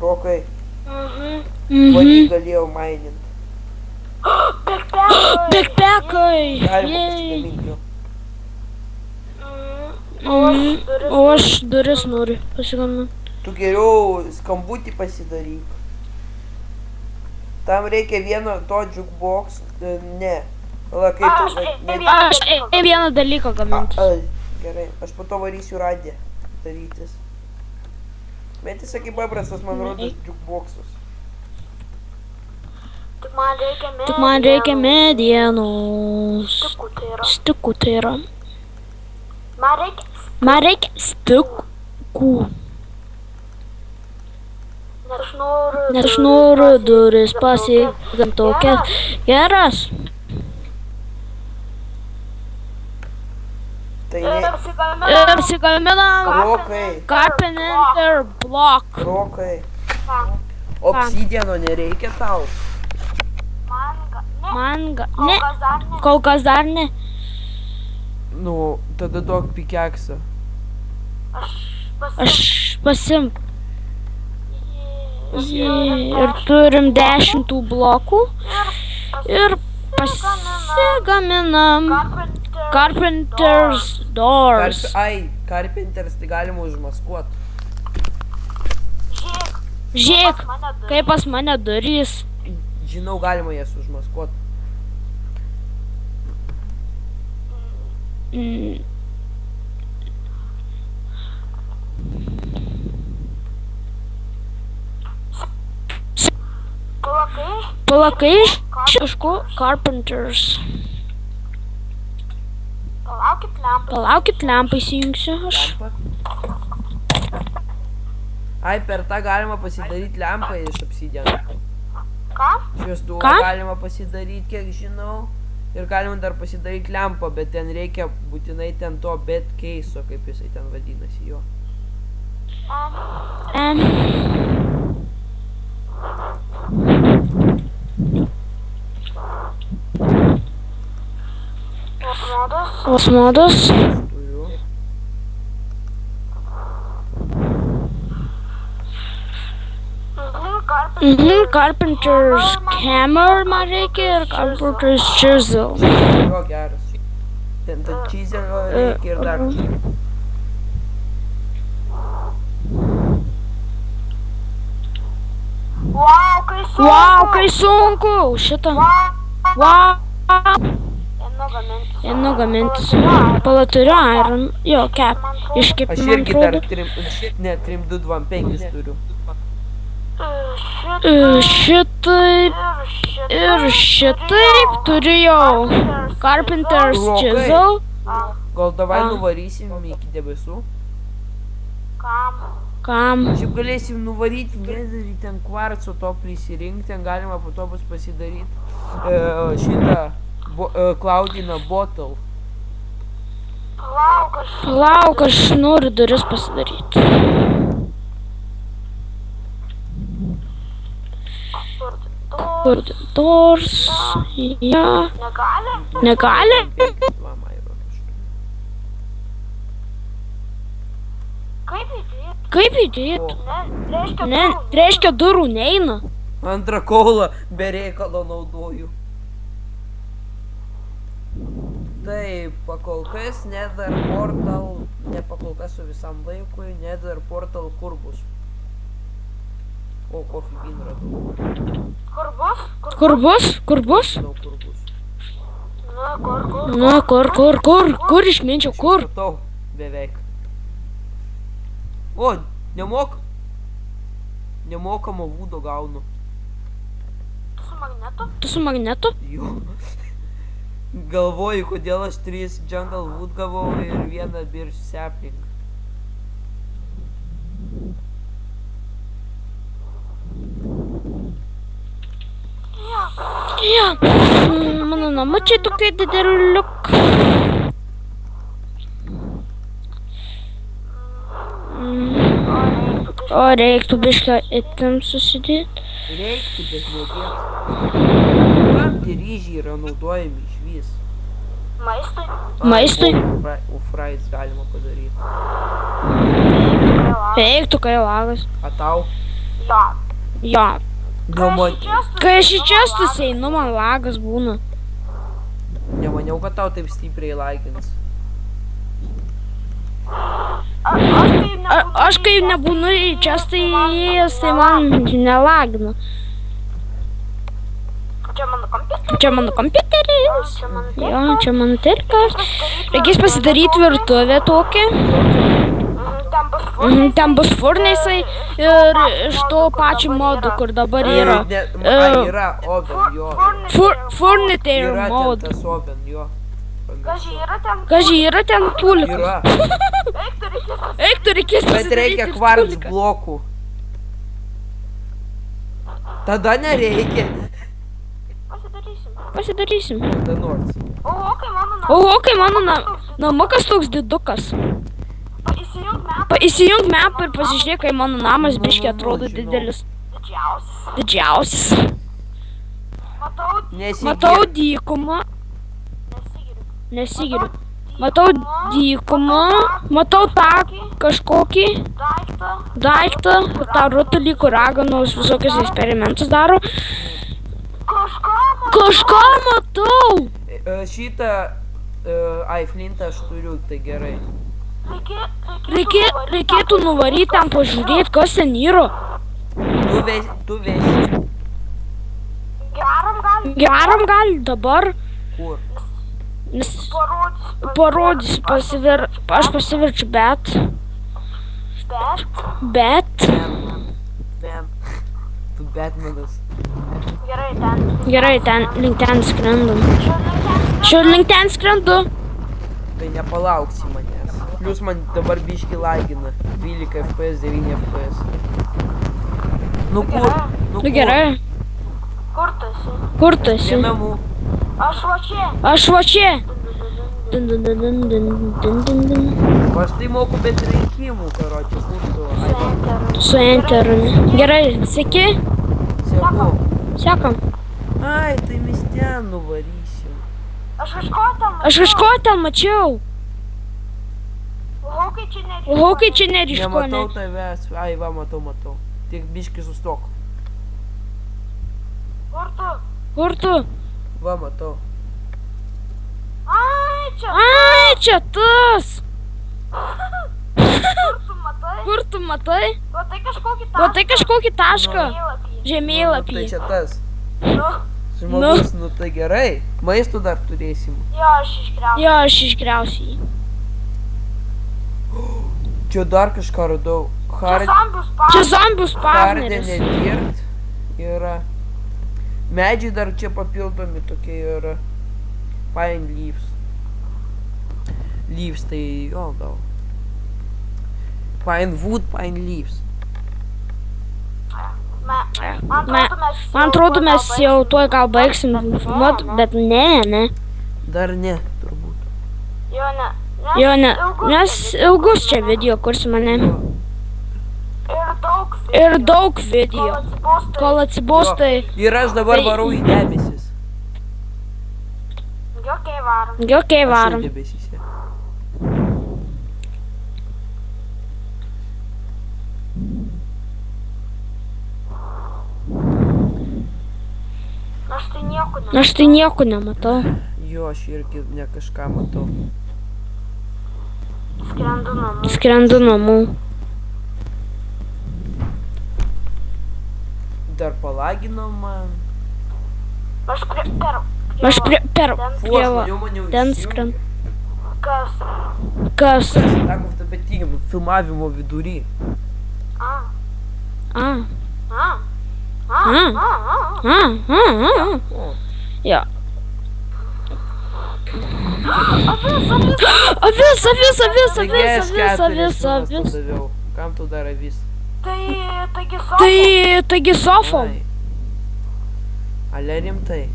Rokai, vanį galėjau mainint. Backpackai. Galima Jej. pasigaminti jo. O aš duris noriu pasigaminti. Tu geriau skambutį pasidaryk. Tam reikia vieno to jukebox. Ne. Pala, kaip tu... Aš vieną dalyką gaminti. Gerai, aš po to varysiu radiją darytis. Bet jis sakė paprastas, man rodos, jukeboxus. Tik man reikia medienos. Stikų tai yra. Man reikia stikų. Nes aš noriu duris pasigaminti tokias geras. Tai ne... Ir apsigaminam Rokai, Carpenter block. rokai. Obsidiano nereikia tau. Ne, kol kas dar ne. Nu, tada duok pikeksą. Aš pasimk. Ir turim 10 tų blokų. Ir pasigaminam Carpenter's doors. Ai, Carpenters tai galima užmaskuot. Žiūrėk, kaip pas mane durys. Žinau, galima jas užmaskuot. Palakai kažko Carpenters. Palaukit, lempą įsijungsiu aš. Lempa. Ai, per tą galima pasidaryti lempą iš obsidiano. Šviestuvą Ką? galima pasidaryti, kiek žinau. Ir galima dar pasidaryti lempą, bet ten reikia būtinai ten to bed case, kaip jisai ten vadinasi jo. Osmodas. Turiu. Carpenter's hammer man reikia ir Carpenter's chisel. Jo geras. Ten tą čizelio reikia ir dar. Vau, kai sunku. Šitą. Vau. Einu gamintis. Pala turiu iron. Jo, iškep, Aš man irgi dar atrodo. 3225 turiu. Šitaip ir šitaip turiu jau. Carpenter's Rokai. chisel. Gal davai A. nuvarysim iki debesų? Kam? Šiaip galėsim nuvaryti netherį, ten kvarco to prisirinkti, ten galima po to bus pasidaryti šitą cloudiną bottle. Palauk, aš noriu duris pasidaryti. Kur doors? Ja. Negali? Va, Mairo, Kaip įdėti? Ne, reiškia durų neina. Antrą kaulą be reikalo naudoju. Taip, pakol kas nether portal, ne pakol kas su visam laikui, nether portal kur bus? O, coffee bean radau. Kur bus? Kur bus? Žinau, kur bus. Na, kur išminčiau, kur? Supratau, beveik. O, nemokamo vūdo gaunu. Tu su magnetu? Jo. Galvoju, kodėl aš 3 jungle wood gavau ir 1 birch sapling. Jo. Mano namučiai tokie dideliuk. O reiktų bišką item susidėti. Reiktų, bet nedėt. Kam tie ryžiai yra naudojami iš vis? Maistui? O fries galima padaryti. Reiktų, kai lagas. A tau? Jo. Nemaniau, Kai aš į čestus einu, man lagas būna. kad tau taip stipriai lagins. Aš kai nebūnu į čestą įėjęs, tai man nelagina. Čia mano kompiuteris. Jo, čia mano telkas. Reikės pasidaryti virtuvę tokią. Ten bus furnaisai ir iš to pačių modų, kur dabar yra. Yra oven, jo. Furniture Yra ten mod. tas oven, jo. Kaži, yra ten pulkas. Yra. Eik, tu reikės Bet pasidaryti reikia ir kvarc pulką. blokų. Tada nereikia. Pasidarysim. Tada nors. Oho, kai mano namukas toks didukas. Įsijunk mapą ir pasižiūrėk, kai mano namas biškiai atrodo žinau. didelis. Didžiausias. Nesigir. Matau dykumą. Nesigiriu. Matau dykumą. Matau tą kažkokį daiktą. Tą rutulį, kur raganos visokius eksperimentus daro. Kažką matau. Šitą flintą aš turiu, tai gerai. Reikėtų nuvaryti ten pažiūrėti, kas ten yra. Tu veši. Geram gali dabar. Kur? Nes parodys, aš pasiverčiu, bet. Ben. Tu Batmanas. Gerai, link ten skrendam. Link ten skrendu. Tai nepalauksi manęs. Plius man dabar biški lagina. 12 FPS, 9 FPS. Nu kur? Nu gerai. Kur tu esi? Prie namų. Aš va čia. Dun. Aš tai moku bet rinkimų, karočią, kur tu? Su enteru. Gerai, seki? Seku. Sekam. Ai, tai mes ten nuvarysim. Aš kažko ten mačiau. Oho, kai čia neriško, ne? Nematau tavęs. Ai, va, matau. Tik biški sustok. Kur tu? Va, matau. Ai, čia tas. Kur tu matai? Va tai kažkokį tašką. Tai žemėlapį. čia tas. Nu, Žmogus, nu tai gerai. Maisto dar turėsim. jo, aš išgriausiu. Jo, aš išgriausiu jį. Čia dar kažką radau. Čia zombius Čia zombius Hardė partneris. nedirt yra. Medžiai dar čia papildomi tokie yra. Pine leaves. Leaves tai jo gal. Pine wood, pine leaves. Man atrodo, mes jau tuoj gal baigsim filmuot, bet ne. Dar ne, turbūt. Jo, ne. Jo, ne. Mes ilgus čia video kursim, ne. Ir daug video. Kol atsibos, tai Ir aš dabar Tai- varau į debesis. Jokiai varom. jokiai Aš jau varom. debesyse. Aš tai nieko ne. Aš tai nieko nematau. Jo, aš irgi ne kažką matau. Skrendu namo. Skrendu namų. Dar palagino man. Aš per... Aš per Vos, pievą. mane jau Ten įsijungė. skrendu. Kas? Kas? Sako, tu bet teigiam, filmavimo vidury. A. A. A. A. A. A. A. O, Jo. Avis. Avis. Daviau. Kam tu dar avis? Taigi sofa. Taigi sofom. Ai. Ale rimtai.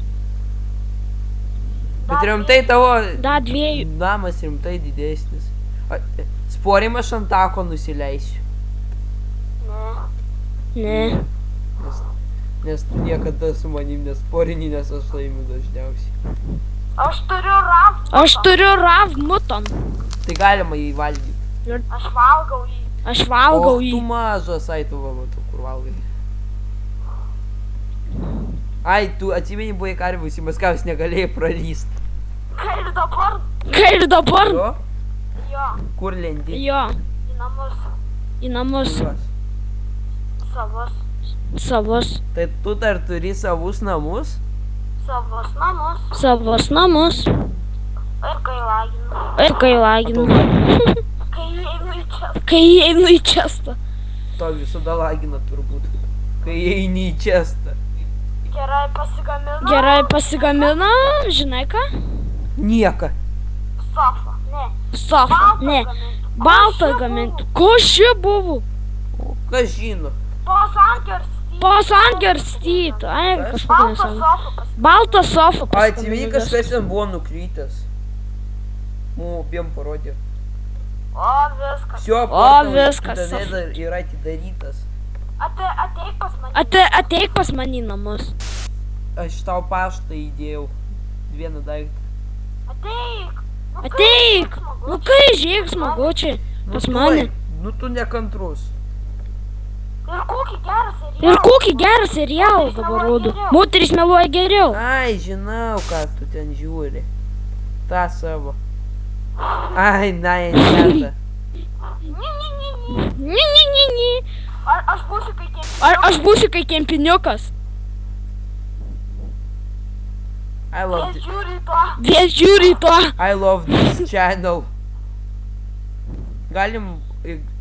Bet rimtai tavo Da dviejų. namas rimtai didesnis. Sporim aš ant tako nusileisiu. Ne. Nes tu niekada su manim nesporini, nes aš laimiu dažniausiai. Aš turiu rav. Aš turiu rav muton. Tai galima jį valgyti. Aš valgau jį. Aš valgau Tu jį. mažas, ai tu va matau, kur valgai. Ai, tu atsimeni buvai karvus, į Maskavus negalėjai pralyst. Kai ir dabar. Kai ir dabar. Jo? Jo. Kur lendi? Jo. Į namus. Į namus. Kuriuos? Savus. Savus. Tai tu dar turi savus namus? Savus namus. Savus namus. Ir kai laginu. Ir kai laginu. Kai einu į čia. Kai einu į čestą. To visada lagina turbūt. Kai eini į čestą. Gerai pasigaminu. Gerai pasigamina, žinai ką? Nieka. Sofa. Ne. Sofa. Ne. Baltą gaminti. Ko šia buvo? O kas žino? Pas Angers. Pas Angerstyt. Ai, kažkokia Baltą nesąmonė. sofą. Baltą sofą Ai, atsimeni, pasigaminu. kažkas ten buvo nukrytęs. Mums abiem parodė. O, viskas. Всё, viskas. yra atidarytas. Ateik pas mane. Ateik pas mane į namus. Aš tau paštą įdėjau. Vieną daiktą. Ateik. Nu, Ateik. kaip Nu smagu. kai žiūrėk smagučiai. Pas mane. Nu tu nekantrus. Ir kokį gerą serialą. Ir kokį gerą serialą dabar rodo. Moteris meluoja geriau. Ai, žinau, ką tu ten žiūri. Ta savo. Ai, ne, ne. Ne. Ar aš būsiu kai kempiniukas? Ar aš būsiu kai kempiniukas? I love Jie this. žiūri į to. Vėl žiūri į to. I love this channel. Galim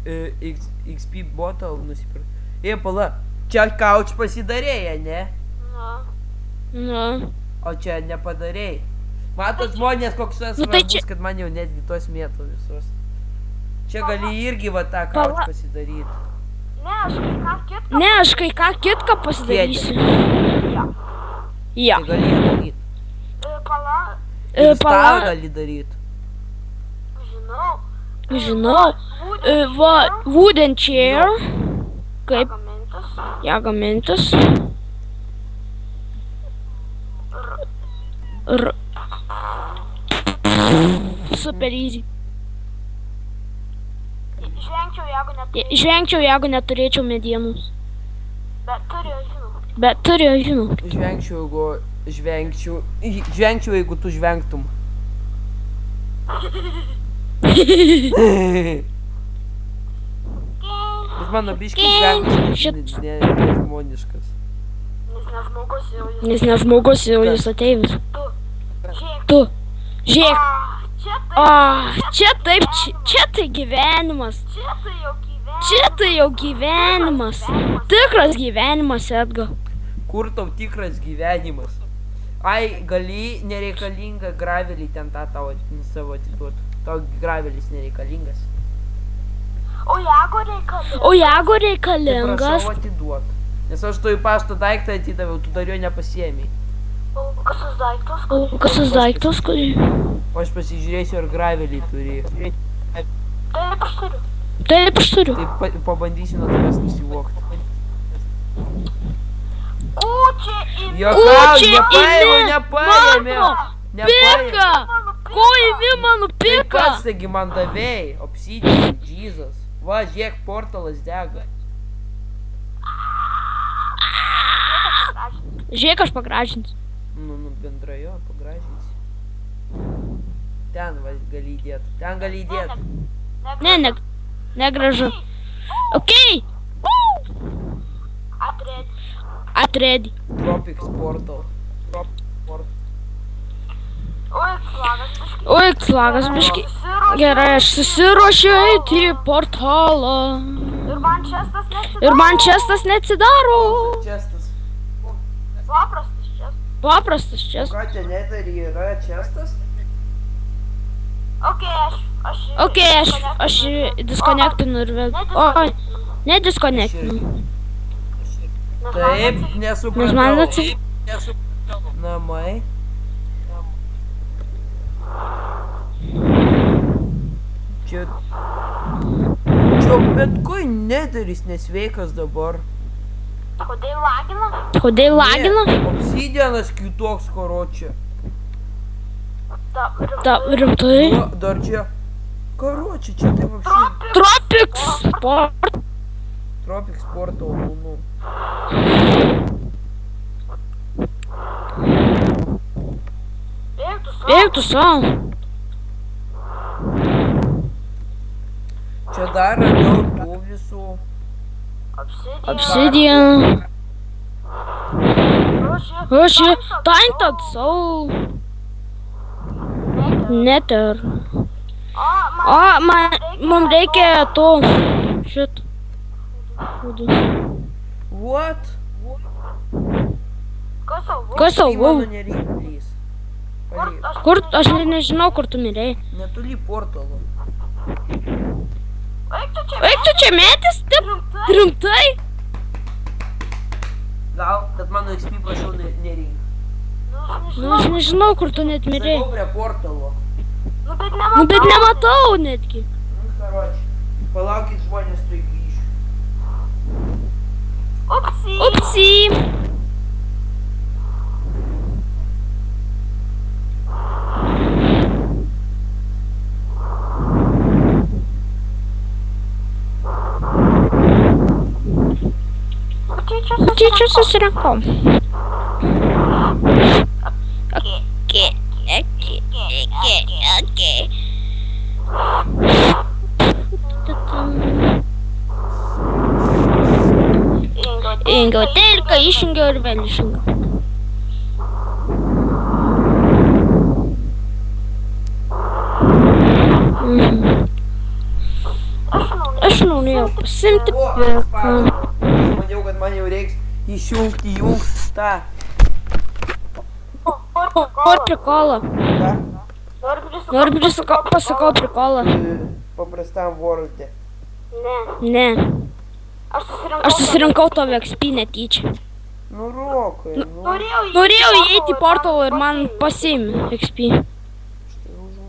XP bottle nusipirkti. Pala, čia couch pasidarėja, ne? Nu. O čia nepadarėjai. Matot žmonės, koks tas Nu tai svarbus, čia- kad man jau netgi tos mėtų visos. Čia gali irgi va tą Pala- couch pasidaryti. Ne, aš kai ką kitką. Ne, aš kai ką kitką pasidarysiu. Jo. Tai gali daryti. Pala. Ir stalą Pala. gali daryti. Žinau. Žinau. Va, wooden chair. Kaip Gamintas. ją gamintis. R. Super easy. Žvengčiau, jeigu neturėčiau. Žvengčiau, jeigu neturėčiau medienos. Bet turiu, žinau. Bet turiu, žinau. Žvengčiau, jeigu tu žvengtum. Bet mano biškis žvengas Šit- nežmoniškas. ne žmogus jau jis. Jis ne žmogus, jau jis ateivis. Tu. Žiūrėk. Tu. Žiūrėk. Čia taip. Čia tai gyvenimas. Čia tai jau gyvenimas. Čia tai jau gyvenimas. Tikras gyvenimas, Edgar. Kur tau tikras gyvenimas? Ai, gali nereikalingą gravelį ten tą tavo savo atiduot. Tau gravelis nereikalingas. O jeigu reikalingas. O jeigu Tai reikalingas. prašau atiduot. Nes aš tu į pašto daiktą atidaviau, tu dar jo nepasiėmei. O kas tas daiktas? O kas tas daiktas, kurį? O aš pasižiūrėsiu, ar gravelį turi. Taip, aš turiu. Taip, aš turiu. Tai pabandysiu nuo tavęs nusivokti. Učiai imi. Jokau, Učiai nepaėmė. Pika! Ko įmi mano Tai pika? kas taigi man davėjai? Obsidian, Jesus. Va, žiūrėk, portalas dega. Žiūrėk, aš pagražinsiu. Nu, bendrai jo, pagražinsi. Ten va, gali įdėt. Ten gali įdėt. Ne, negražu. Okei. Atredi. Tropics portal. Oi, klagas biški. Gerai, aš susiruošiu eiti į portalą. Ir man čestas neatsidaro. Čestas. Paprastas čia. Paprastas čestas. Ką čia netari yra čestas? Okei, Aš diskonektinu ir vėl. Oi, nediskonektinu. Taip, Nes man nesupratau. atsidaro. Namai. Čia bet kui nedaris nesveikas dabar. Kodėl lagina? Kodėl lagina? Ne, obsidianas kitoks karočią. Ta, rimtai? Nu, dar čia. Karočią, čia taip apsidianas. Tropics Sport. Tropics portal, nu. Eik tu savo. Čia dar ramiau tų visų. Obsidian. Aš taintat savo. Nether. Mums reikia to. Šit. What? Kas tau, Tai wow? mano nereikalys. Palik. Kur, aš nežinau, kur tu mirėjai. Netoli portalo. Eik tu čia metis, taip? Rimtai? Gal, bet mano XP prašau nerink. Nu, aš nežinau, kur tu net mirėjai. Sakau prie portalo. Nu, bet nematau netgi. Nu, karoči. Palaukit žmonės, tai grįšiu. Upsi. Čia susirinkom. Okay. Ingiau telką, išjungiau ir vėl išjungiau. Aš norėjau pasimti pilką. Maniau, kad man jau reiks išjungti tą. Kur prikolą? Ką? Noriu pasakau prikolą. Paprastam world'e. Ne. Aš susirinkau tavo XP netyčia. Nu, Rokai, nu. Norėjau įeiti į portalą ir man pasiėmė XP. Štai užmū.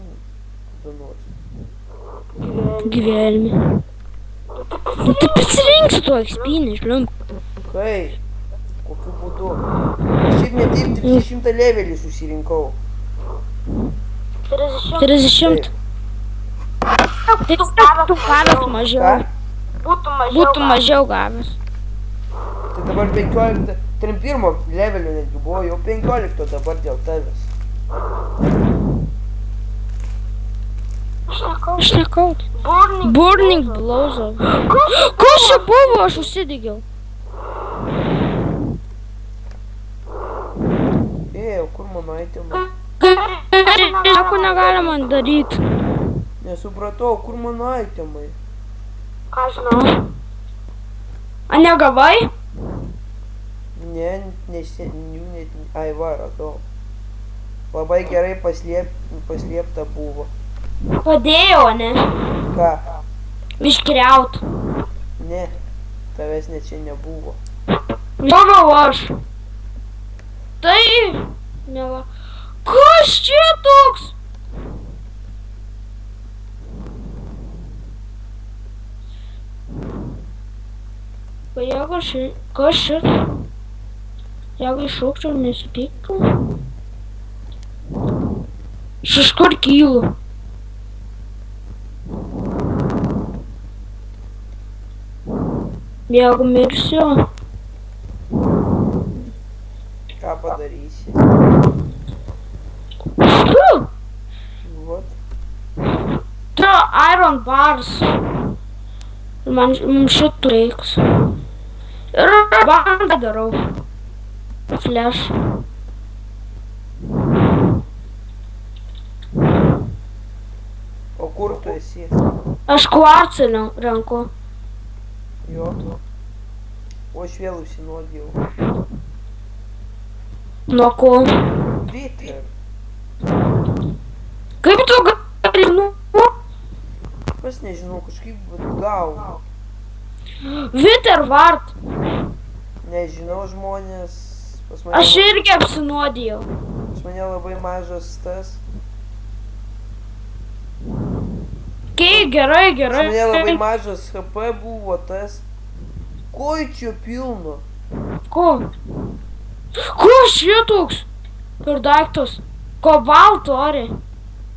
Kada nors. Gyvenime. Nu, tai pasirinksiu tuo XP, nežinau. Kai? Kokiu būdu? Aš šiaip ne taip 300 levelį susirinkau. 30. Tai tu gavęs mažiau. Ką? Būtų mažiau gavęs. Tai dabar 15, 31 levelio netgi buvo, jau 15 dabar dėl tavęs. Aš nekau. Burning Blowzo. Kas čia buvo, aš užsidegiau. padėjau, kur mano aitemai? Nieko negalima daryti. Nesupratau, kur mano aitemai? Ką žinau? A negavai? Ne, jų net... Ai, va, radau. Labai gerai paslėpta buvo. Padėjau, ne? Ką? Iškriaut. Ne, tavęs net čia nebuvo. Žinau aš. Tai... Neva. Kas čia toks? Kas čia? Jeigu iššaukčiau, nesupykčiau. Iš kur kylu? Jeigu mirsiu. Ką padarysi? Vat. Tai Iron Bars. Man šitų reiks. Ir bandą darau. Flash. O kur tu esi? Aš kvarcą renku. Jo. O aš vėl užsinuodijau. Nuo ko? Viter. Kaip tu gali, nu? Pas nežinau, kažkaip gaunu. Viter vart. Nežinau, žmonės. Pas Aš irgi apsinuodijau. Pas mane labai mažas tas. Okei, gerai, Pas gerai. mane labai mažas HP buvo tas. Ko čia pilno? Ko? Ko šitoks? Per daiktus. Kobalto ori.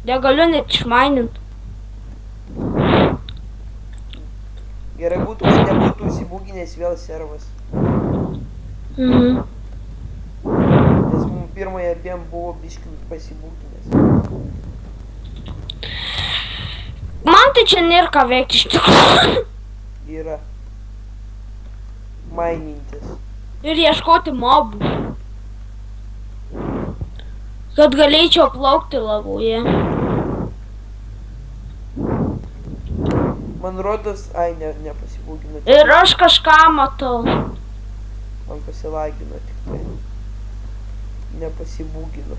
Negaliu net išmainint. Gerai būtų, kad nebūtų užsibūginęs vėl servas. Mhm. Nes mums pirmąją abiem buvo biškį pasibūginęs. Man tai čia nėra ką veikti iš tikrųjų. Yra. Mainintis. Ir ieškoti mobų. Kad galėčiau plaukti lavoje. Man rodos, ai, nepasibūgino. Ir aš kažką matau. Man pasilagino tik tai. Nepasibūgino.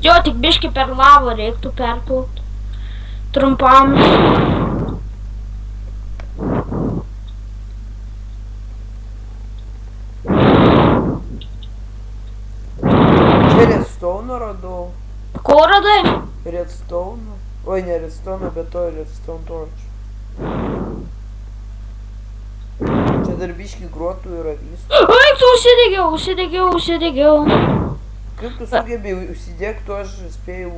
Jo, tik biški per lavą reiktų perplaukti. Trumpam. Čia redstone radau. Ko radai? Redstone. Oi, ne redstone, bet to redstone torch. Čia dar biškį grotų yra visų. Eik, tu užsidegiau. Kaip tu sugebėjai užsidegti, aš spėjau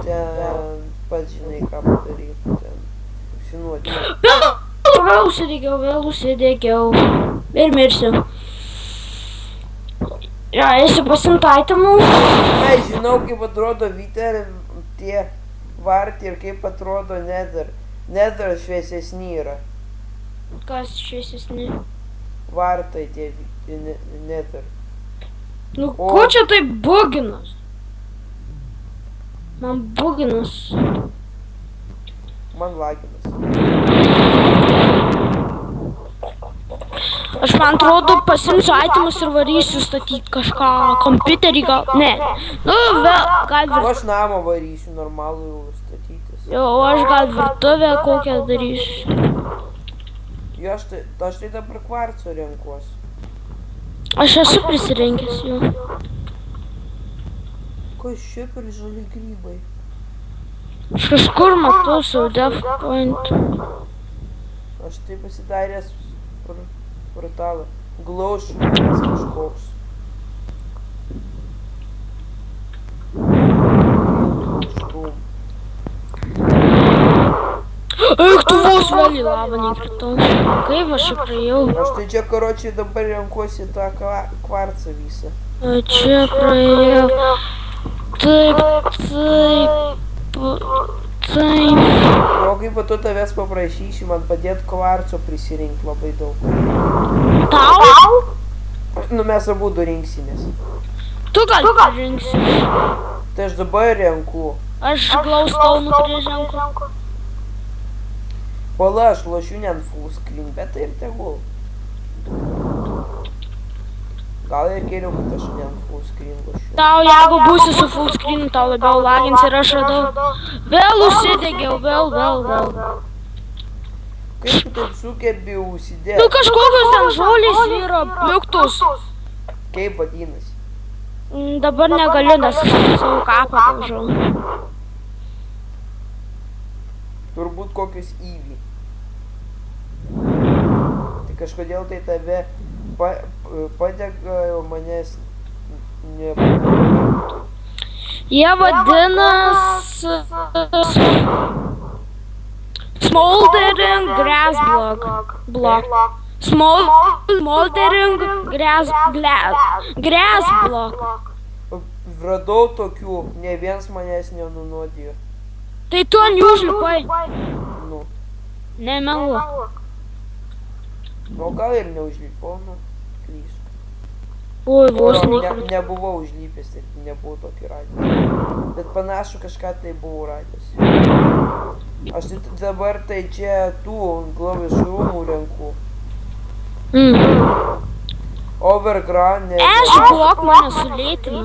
ten pats žinai ką padaryti, ten užsinuodyti. Vėl užsidegiau. Ir mirsiu. Ja, eisiu pasiimti itemų. Ai, žinau, kaip atrodo Viter tie vartai ir kaip atrodo Nether. Nether šviesesni yra. Kas šviesesni? Vartai tie Nether. Nu, ko čia taip buginas? Man buginas. Man laginas. Aš man atrodo pasimsiu itemus ir varysiu statyti kažką, kompiuterį gal, ne. Nu, vėl, gal O aš namą varysiu normalų jau statytis. Jo, aš gal virtuvę kokią darysiu. Jo, aš tai dabar kvarco renkuosi. Aš esu prisirinkęs jau. Kas čia per žali grybai? Aš kažkur matau savo death point. Aš tai pasidaręs portalą. Glaušumas kažkoks. Eik tu vos vėl į lavą nekritau. Kaip aš čia praėjau? Aš tai čia, karočiui, dabar renkuosi tą kvarcą visą. Čia praėjau. Taip. O kaip tu tavęs paprašysiu, man padėt kvarco prisirinkti labai daug. Tau? Nu, mes abudu rinksimės. Tu gal rinksi. Tai aš dabar renku. Aš glaustau prie ženklo. Pala, aš lošiu ne ant full screen, bet tai ir tegul. Gal ir geriau, kad aš ne ant full screen lošiu. Tau, jeigu būsi su full screen, tau labiau lagins ir aš radau. Vėl užsidegiau, vėl. Kaip tu taip sugebi užsidėti? Nu kažkokios ten žolės yra, pliuktus. Kaip vadinasi? Dabar negaliu, nes savo kapą daužau. Turbūt kokius įvy. Tai kažkodėl tai tave padega, o manęs ne... Jie vadinas... Smoldering grass block. Smoldering grass block. Radau tokių, ne vienas manęs nenunuodijo. Tai tu ant jų užlipai. Nu. Nemeluok. Nu, gal ir neužlipau, nu, klystu. Oi, vos neįkritu. Nebuvau užlipęs, tai nebuvau tokį radęs. Bet panašu kažką tai buvau radęs. Aš tai dabar tai čia tų Glovis rūmų renku. Overground, ne... Ash block mane sulėtina.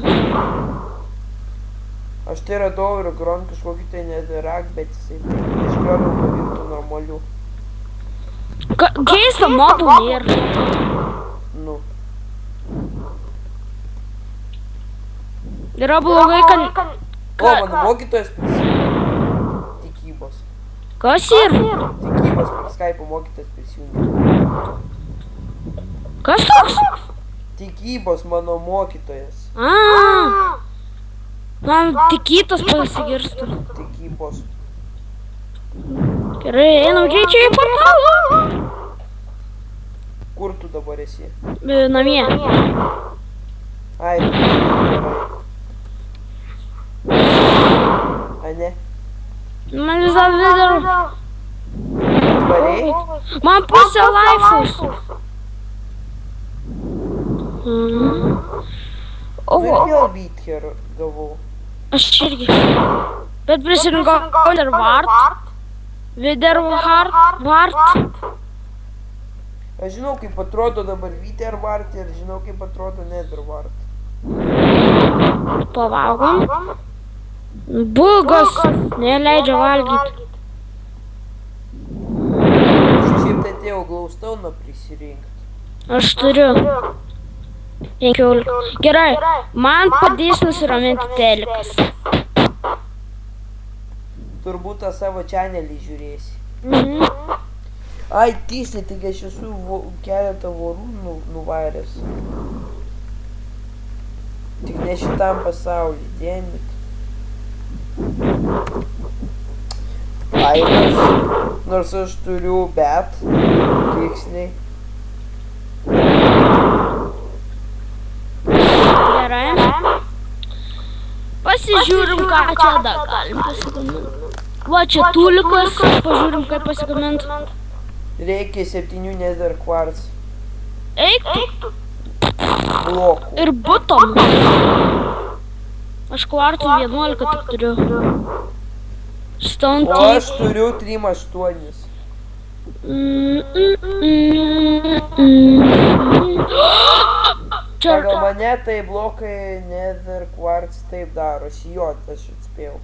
Aš tai radau Overground kažkokį tai netherrack, bet jisai išgrioviau pavirtų normalių. Keista mobų nėra. Nu. Yra blogai, kad... O, mano mokytojas prisijungė. Tikybos. Kas yra? Tikybos per Skype'o mokytojas prisijungė. Kas toks? Tikybos mano mokytojas. Man tikytas pasigirsta. Tikybos. Gerai, einam greičiau į portalą. Kur tu dabar esi? Namie. Ai, gerai. A ne? Man visą dar... Tvariai? Man pusė laifus. Nu ir vėl Vither gavau. Aš irgi. Bet prisirinkau Vidervart. Aš žinau, kaip atrodo dabar Vithervart ir žinau, kaip atrodo Nethervart. Pavalgom. Bugas neleidžia valgyti. Aš šiaip tai atėjau Glowstone'ą prisirinkti. Aš turiu 15. Gerai, man padės nusiraminti telikas. Turbūt tą savo channelį žiūrėsi. Ai, tiksliai, taigi aš esu keletą vorų nuvaręs. Tik ne šitam pasaulį, dėmit. Aidas, nors aš turiu, bet tiksliai. Gerai. Pasižiūrim, ką čia dar galim pasigaminti. Va, čia tulikas, pažiūrim, kaip pasigaminti. Reikia 7 nether quartz Eik tu. blokų. Ir butom. Aš kvartų 11 tik turiu. Stone O tape. aš turiu 3-8. Pagal mane tai blokai nether quartz taip darosi, jo, aš atspėjau.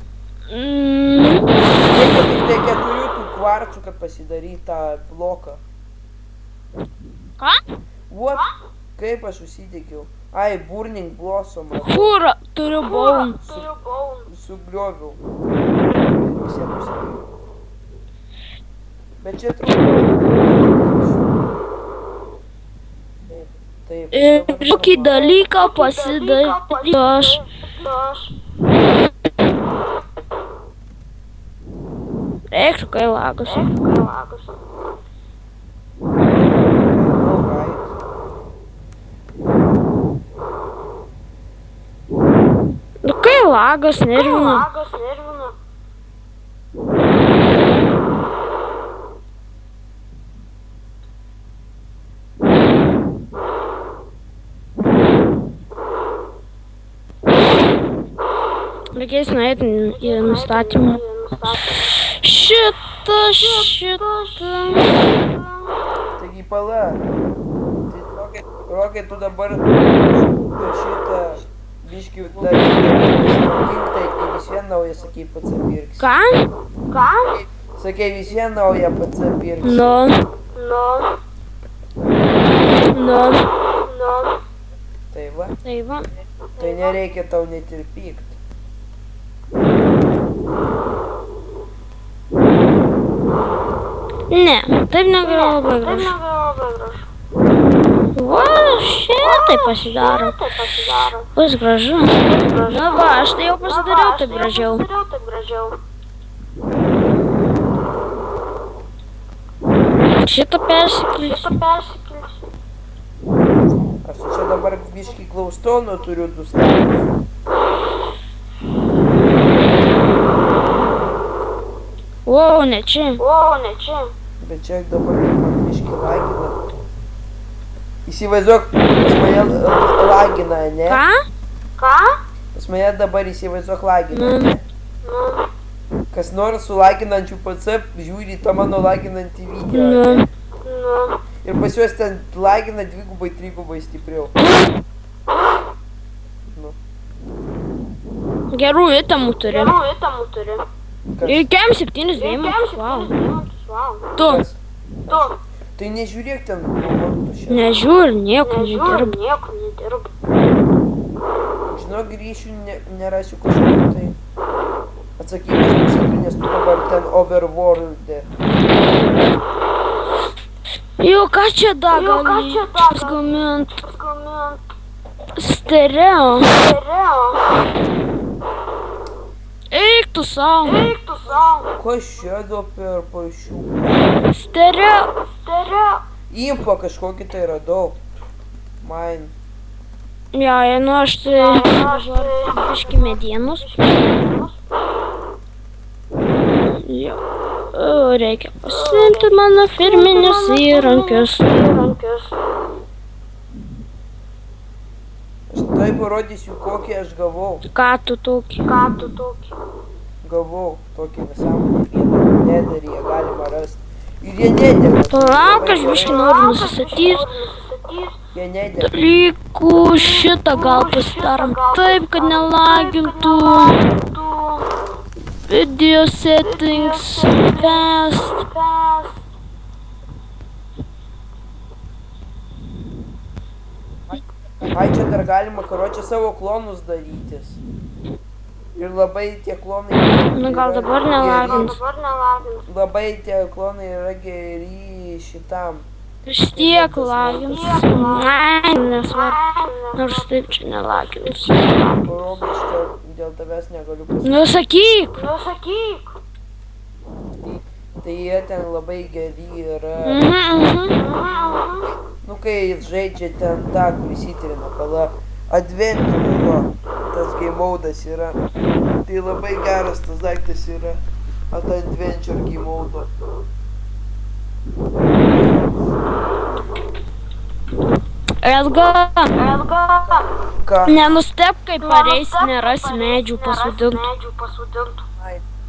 Reikia tik tai 4 tų kvarcų, kad pasidaryt tą bloką. Ką? What? Kaip aš užsidegiau? Ai, Burning Blossom. Hūra, turiu bone. Sugrioviau. Visiems užsidegiau. Bet čia trūko. Taip. Ir kokį dalyką pasidarysiu aš. Reiktų, kai lagosi. Alright. Nu kai lagas nervina. Reikės nueiti į nustatymą. Šitą. Taigi pala. Tai Rokai, tu dabar šitą biškį daryk, tai vis vien naują, sakei, pats pirksi. Ką? Sakei, vis vien naują pats pirksi. Nu. Tai va, Tai va. tai nereikia tau net ir pykt. Ne, taip negaliu labai gražu. Va, šitai pasidaro. Bus gražu. Na va, aš tai jau pasidariau taip gražiau. Šitą persikilsiu. Aš čia dabar biškį klaustonų turiu du status. Wow, ne čia. Bet čia dabar biškį lagina. Įsivaizduok, pas mane lagina, ne? Ką? Pas mane dabar įsivaizduok lagina, ne? Kas nors su laginančiu PC žiūri į tą mano laginantį video, ne? Ir pas juos ten lagina dvigubai, trigubai stipriau. Nu. Gerų įtamų turi. Kas? Ir kem 7 dėjimus. Wow. Tu. Kas? Tai nežiūrėk ten, Nežiūri, nieko nedirbu. Žinok, grįšiu, nerasiu kažkokį tai atsakymus pasakyt, nes tu dabar ten overworld'e. Jau ką čia dar gali gamint? Stereo. Eik tu sau. Kas čia per pašių? Stereo. Info kažkokį tai radau. Mine. Ja, nu aš tai dabar biškį medienos. Jo. Reikia pasiimti mano firminius įrankius. Aš tai parodysiu, kokį aš gavau. Ką tu tokį? Gavau tokį nesąmonį vieną nederį, jie galima rasti. Ir jie nedega. Palauk, aš biškį noriu nusistatyti. Jie nedega. Dalykų šitą gal pasidarom taip, kad nelagintų. Video settings fast. Ai, čia dar galima, karočią, savo klonus darytis. Ir labai tie klonai... Nu gal dabar nelagins. Labai tie klonai yra geri šitam. Vis tiek lagins. Ai, nesvarbu. Nors taip čia nelagins. Robai, šitą dėl tavęs negaliu pasakyti. Nu sakyk. Tai jie ten labai geri yra. Nu, kai žaidžia ten tą, kuris įtrina, pala Adventure, tas game modas yra. Tai labai geras tas daiktas yra. Adventure game modo. Edgar, Ką? nenustep, kai pareisi, nerasi medžių pasodintų.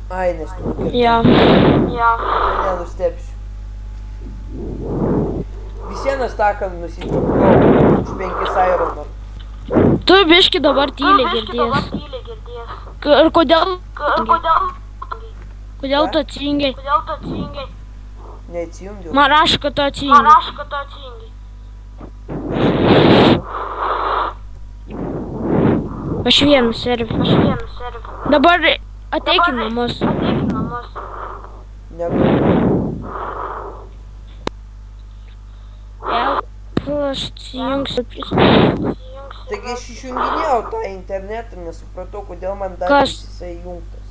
Ai, nes tu nukirtai. Ja. Nenustepsiu. Visieną staką nusipirkau už 5 irono. Tu biški dabar tyliai girdės. Ir kodėl? Kodėl tu atsingiai? Neatsijungiau. Man rašo, kad tu atsingiai. Aš vienu serviu. Dabar ateik į namus. Negaliu. Aš atsijungsiu. Taigi aš išjunginėjau tą internetą ir nesupratau, kodėl man dar Kas? jisai jungtas.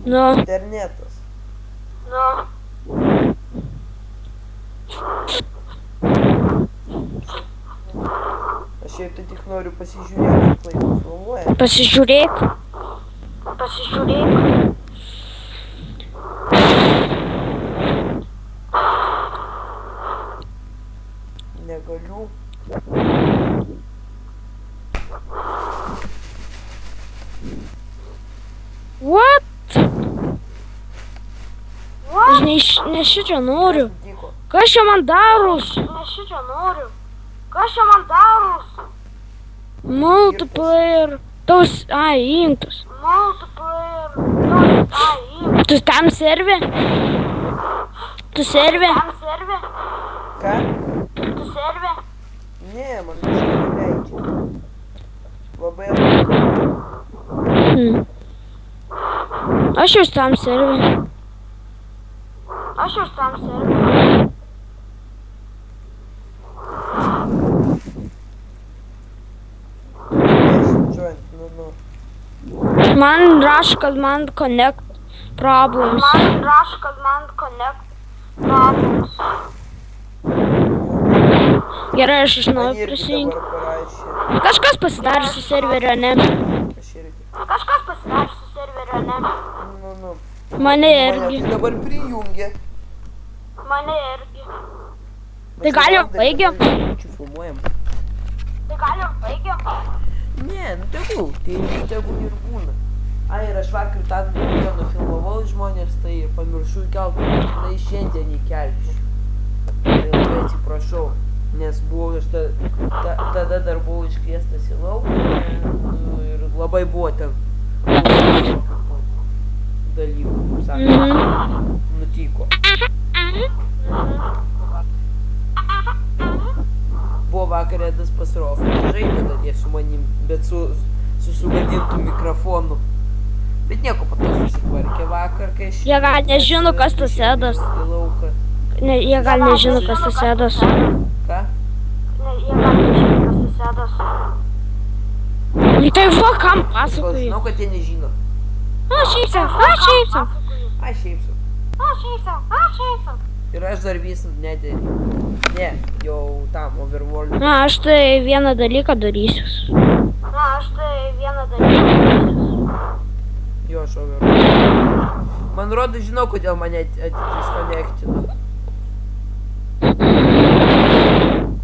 Nu, Internetas. Nu, Aš šiaip tai tik noriu pasižiūrėti, kaip laiko filmuoja. Pasižiūrėk. pasižiūrėk. Negaliu. What? Aš ne šičia noriu. Nutiko. Kas čia man daros? Ne šičia noriu. Kas čia man daros? Multiplayer. Tos, įjungtas. Multiplayer. Tu tam servi? Tu servi? Tam servi? Ką? Tu servi? Ne, man kažkaip neleidžia. Labai atliko. Aš jau tam servi. Aš jau tam servi. Join, nu. Man rašo, kad man connect problems. Man rašo, kad man connect problems. Gerai, aš iš Man naujo irgi prisijungiu. dabar parašė. Kažkas pasidarė su serverio, ne? Aš irgi. Kažkas pasidarė su serverio, ne? Nu. Mane Mane irgi. tai dabar prijungė. Mane irgi. Tai gal jau baigiam? Čia filmuojam. Tai gal jau baigiam? Ne, nu tegul ir būna. Ai, ir aš vakar tą nufilmavau žmonės, tai pamiršau įkelt, tai šiandien įkelsiu. Tai labai atsiprašau, nes buvau aš tada dar buvau iškviestas į lauką ir labai buvo ten dalykų, kaip sakant, nutiko. Buvo vakar Edas Pasrofas, žaidė dar su manim, bet su sugadintu mikrofonu. Bet nieko po to susitvarkė vakar, kai aš... Jie gal nežino, kas tas Edas. Į lauką. Jie gal nežino, kas tas Edas. Ką? Jie gal nežino, kas tas Edas. Tai va, kam Gal pasakoji? žinau, kad jie nežino. Šiaip sau. Ai, šiaip sau. Ir aš dar vis nedėriu. Ne, jau tam Overworld. Aš tai vieną dalyką darysiu. Aš tai vieną dalyką. Jo, aš Overworld. Man rodo, žinau, kodėl mane disconnectino.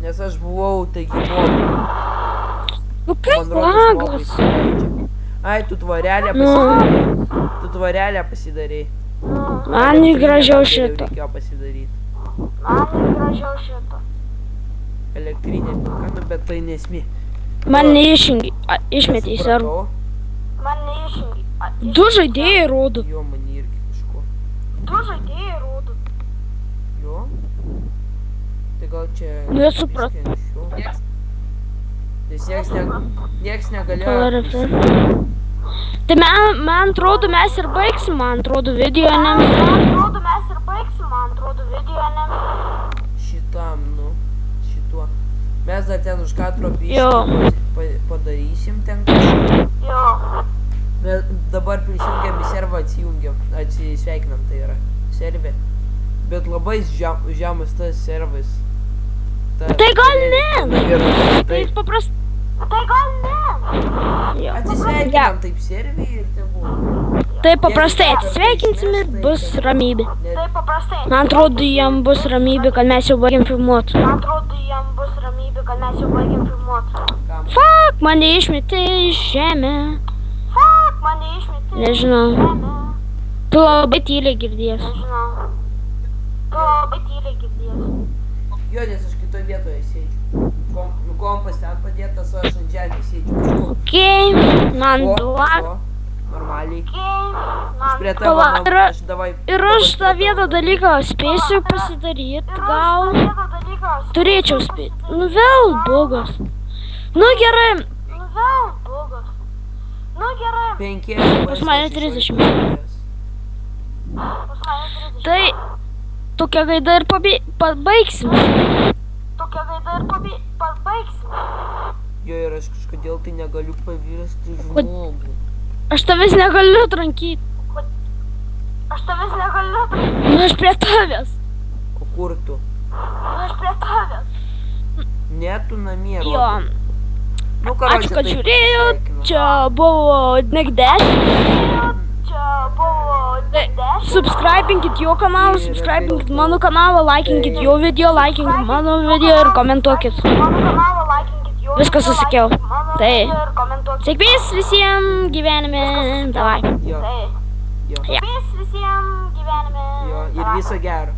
Nes aš buvau, taigi mobu. Nu kaip Man rodos, mobai lagas? suleidžia. Ai, tu tvarelę pasidarei. Man gražiau šitą. Reikėjo pasidaryti. Man gražiau šitą. Elektrinė, nu, bet tai nesmė. Man išmetė į serverą. Man neišjungi. Du žaidėjai rodo. Jo, man irgi kažko. Du žaidėjai rodo. Jo? Tai gal čia... Nesupratau. biškį anksčiau? Nes nieks negalėjo... Kalorifer. Tai man atrodo, mes ir baigsim, man atrodo, video, ne? Man atrodo, mes ir baigsim, man atrodo, video, ne? Šitam, nu, šituo. Mes dar ten už kadro Jo. biškį padarysim ten kažką. Jo. Mes dabar prisijungiam į servą, atsisveikinam, tai yra servė. Bet labai žemas tas servas. Tai gal ne? Tai paprastai. Tai gal ne? Atsisveikinam taip servį ir tegul. Tai paprastai atsisveikinsim ir bus ramybė. Tai paprastai. Man atrodo, jiem bus ramybė, kad mes jau baigėm filmuoti. Man atrodo, jiem bus ramybė, kad mes jau baigėm filmuoti. Fuck, mane išmetė iš žemę. Fuck, mane išmetė. Nežinau. Žemę. Tu labai tyliai girdies. Nežinau. Tu labai tyliai girdėsi. Jo, nes aš kitoj vietoje sėdžiu. Kompas ten padėtas, o aš ant žemės sėdžiu. Okei, man duok. Normaliai. Man Prie tavo Pala, namų, aš davai... Ir aš tą vieną dalyką spėsiu pasidaryti, gal turėčiau spėti. Nu vėl bugas. Nu gerai, Nu vėl bugas. Nu gerai. 5 Pas mane 30. Pas mane 30. tai tokia gaida ir pabaigsim. Tokia gaida ir pabaigsim. Jo, ir aš kažkodėl tai negaliu pavirsti žmogų. Aš tavęs negaliu trankyti. Aš tavęs negaliu. Nu, aš prie tavęs. O kur tu? Aš prie tavęs. Ne, tu namie. Jo. Rodo. Nu, Ačiū, kad žiūrėjot. Čia buvo Nigdesh. Čia buvo Nigdesh. Subscribinkit jo kanalą, subscribinkit mano kanalą, laikinkit jo video, laikinkit mano video ir komentuokit. Mano kanalą laikinkit jo. Viską susakiau. Tai. Ir komentuokit. Sėkmės visiems gyvenime. Davai. Jo. Tai. Jo. Ja. Sėkmės visiems gyvenime. Jo. Ir viso gero.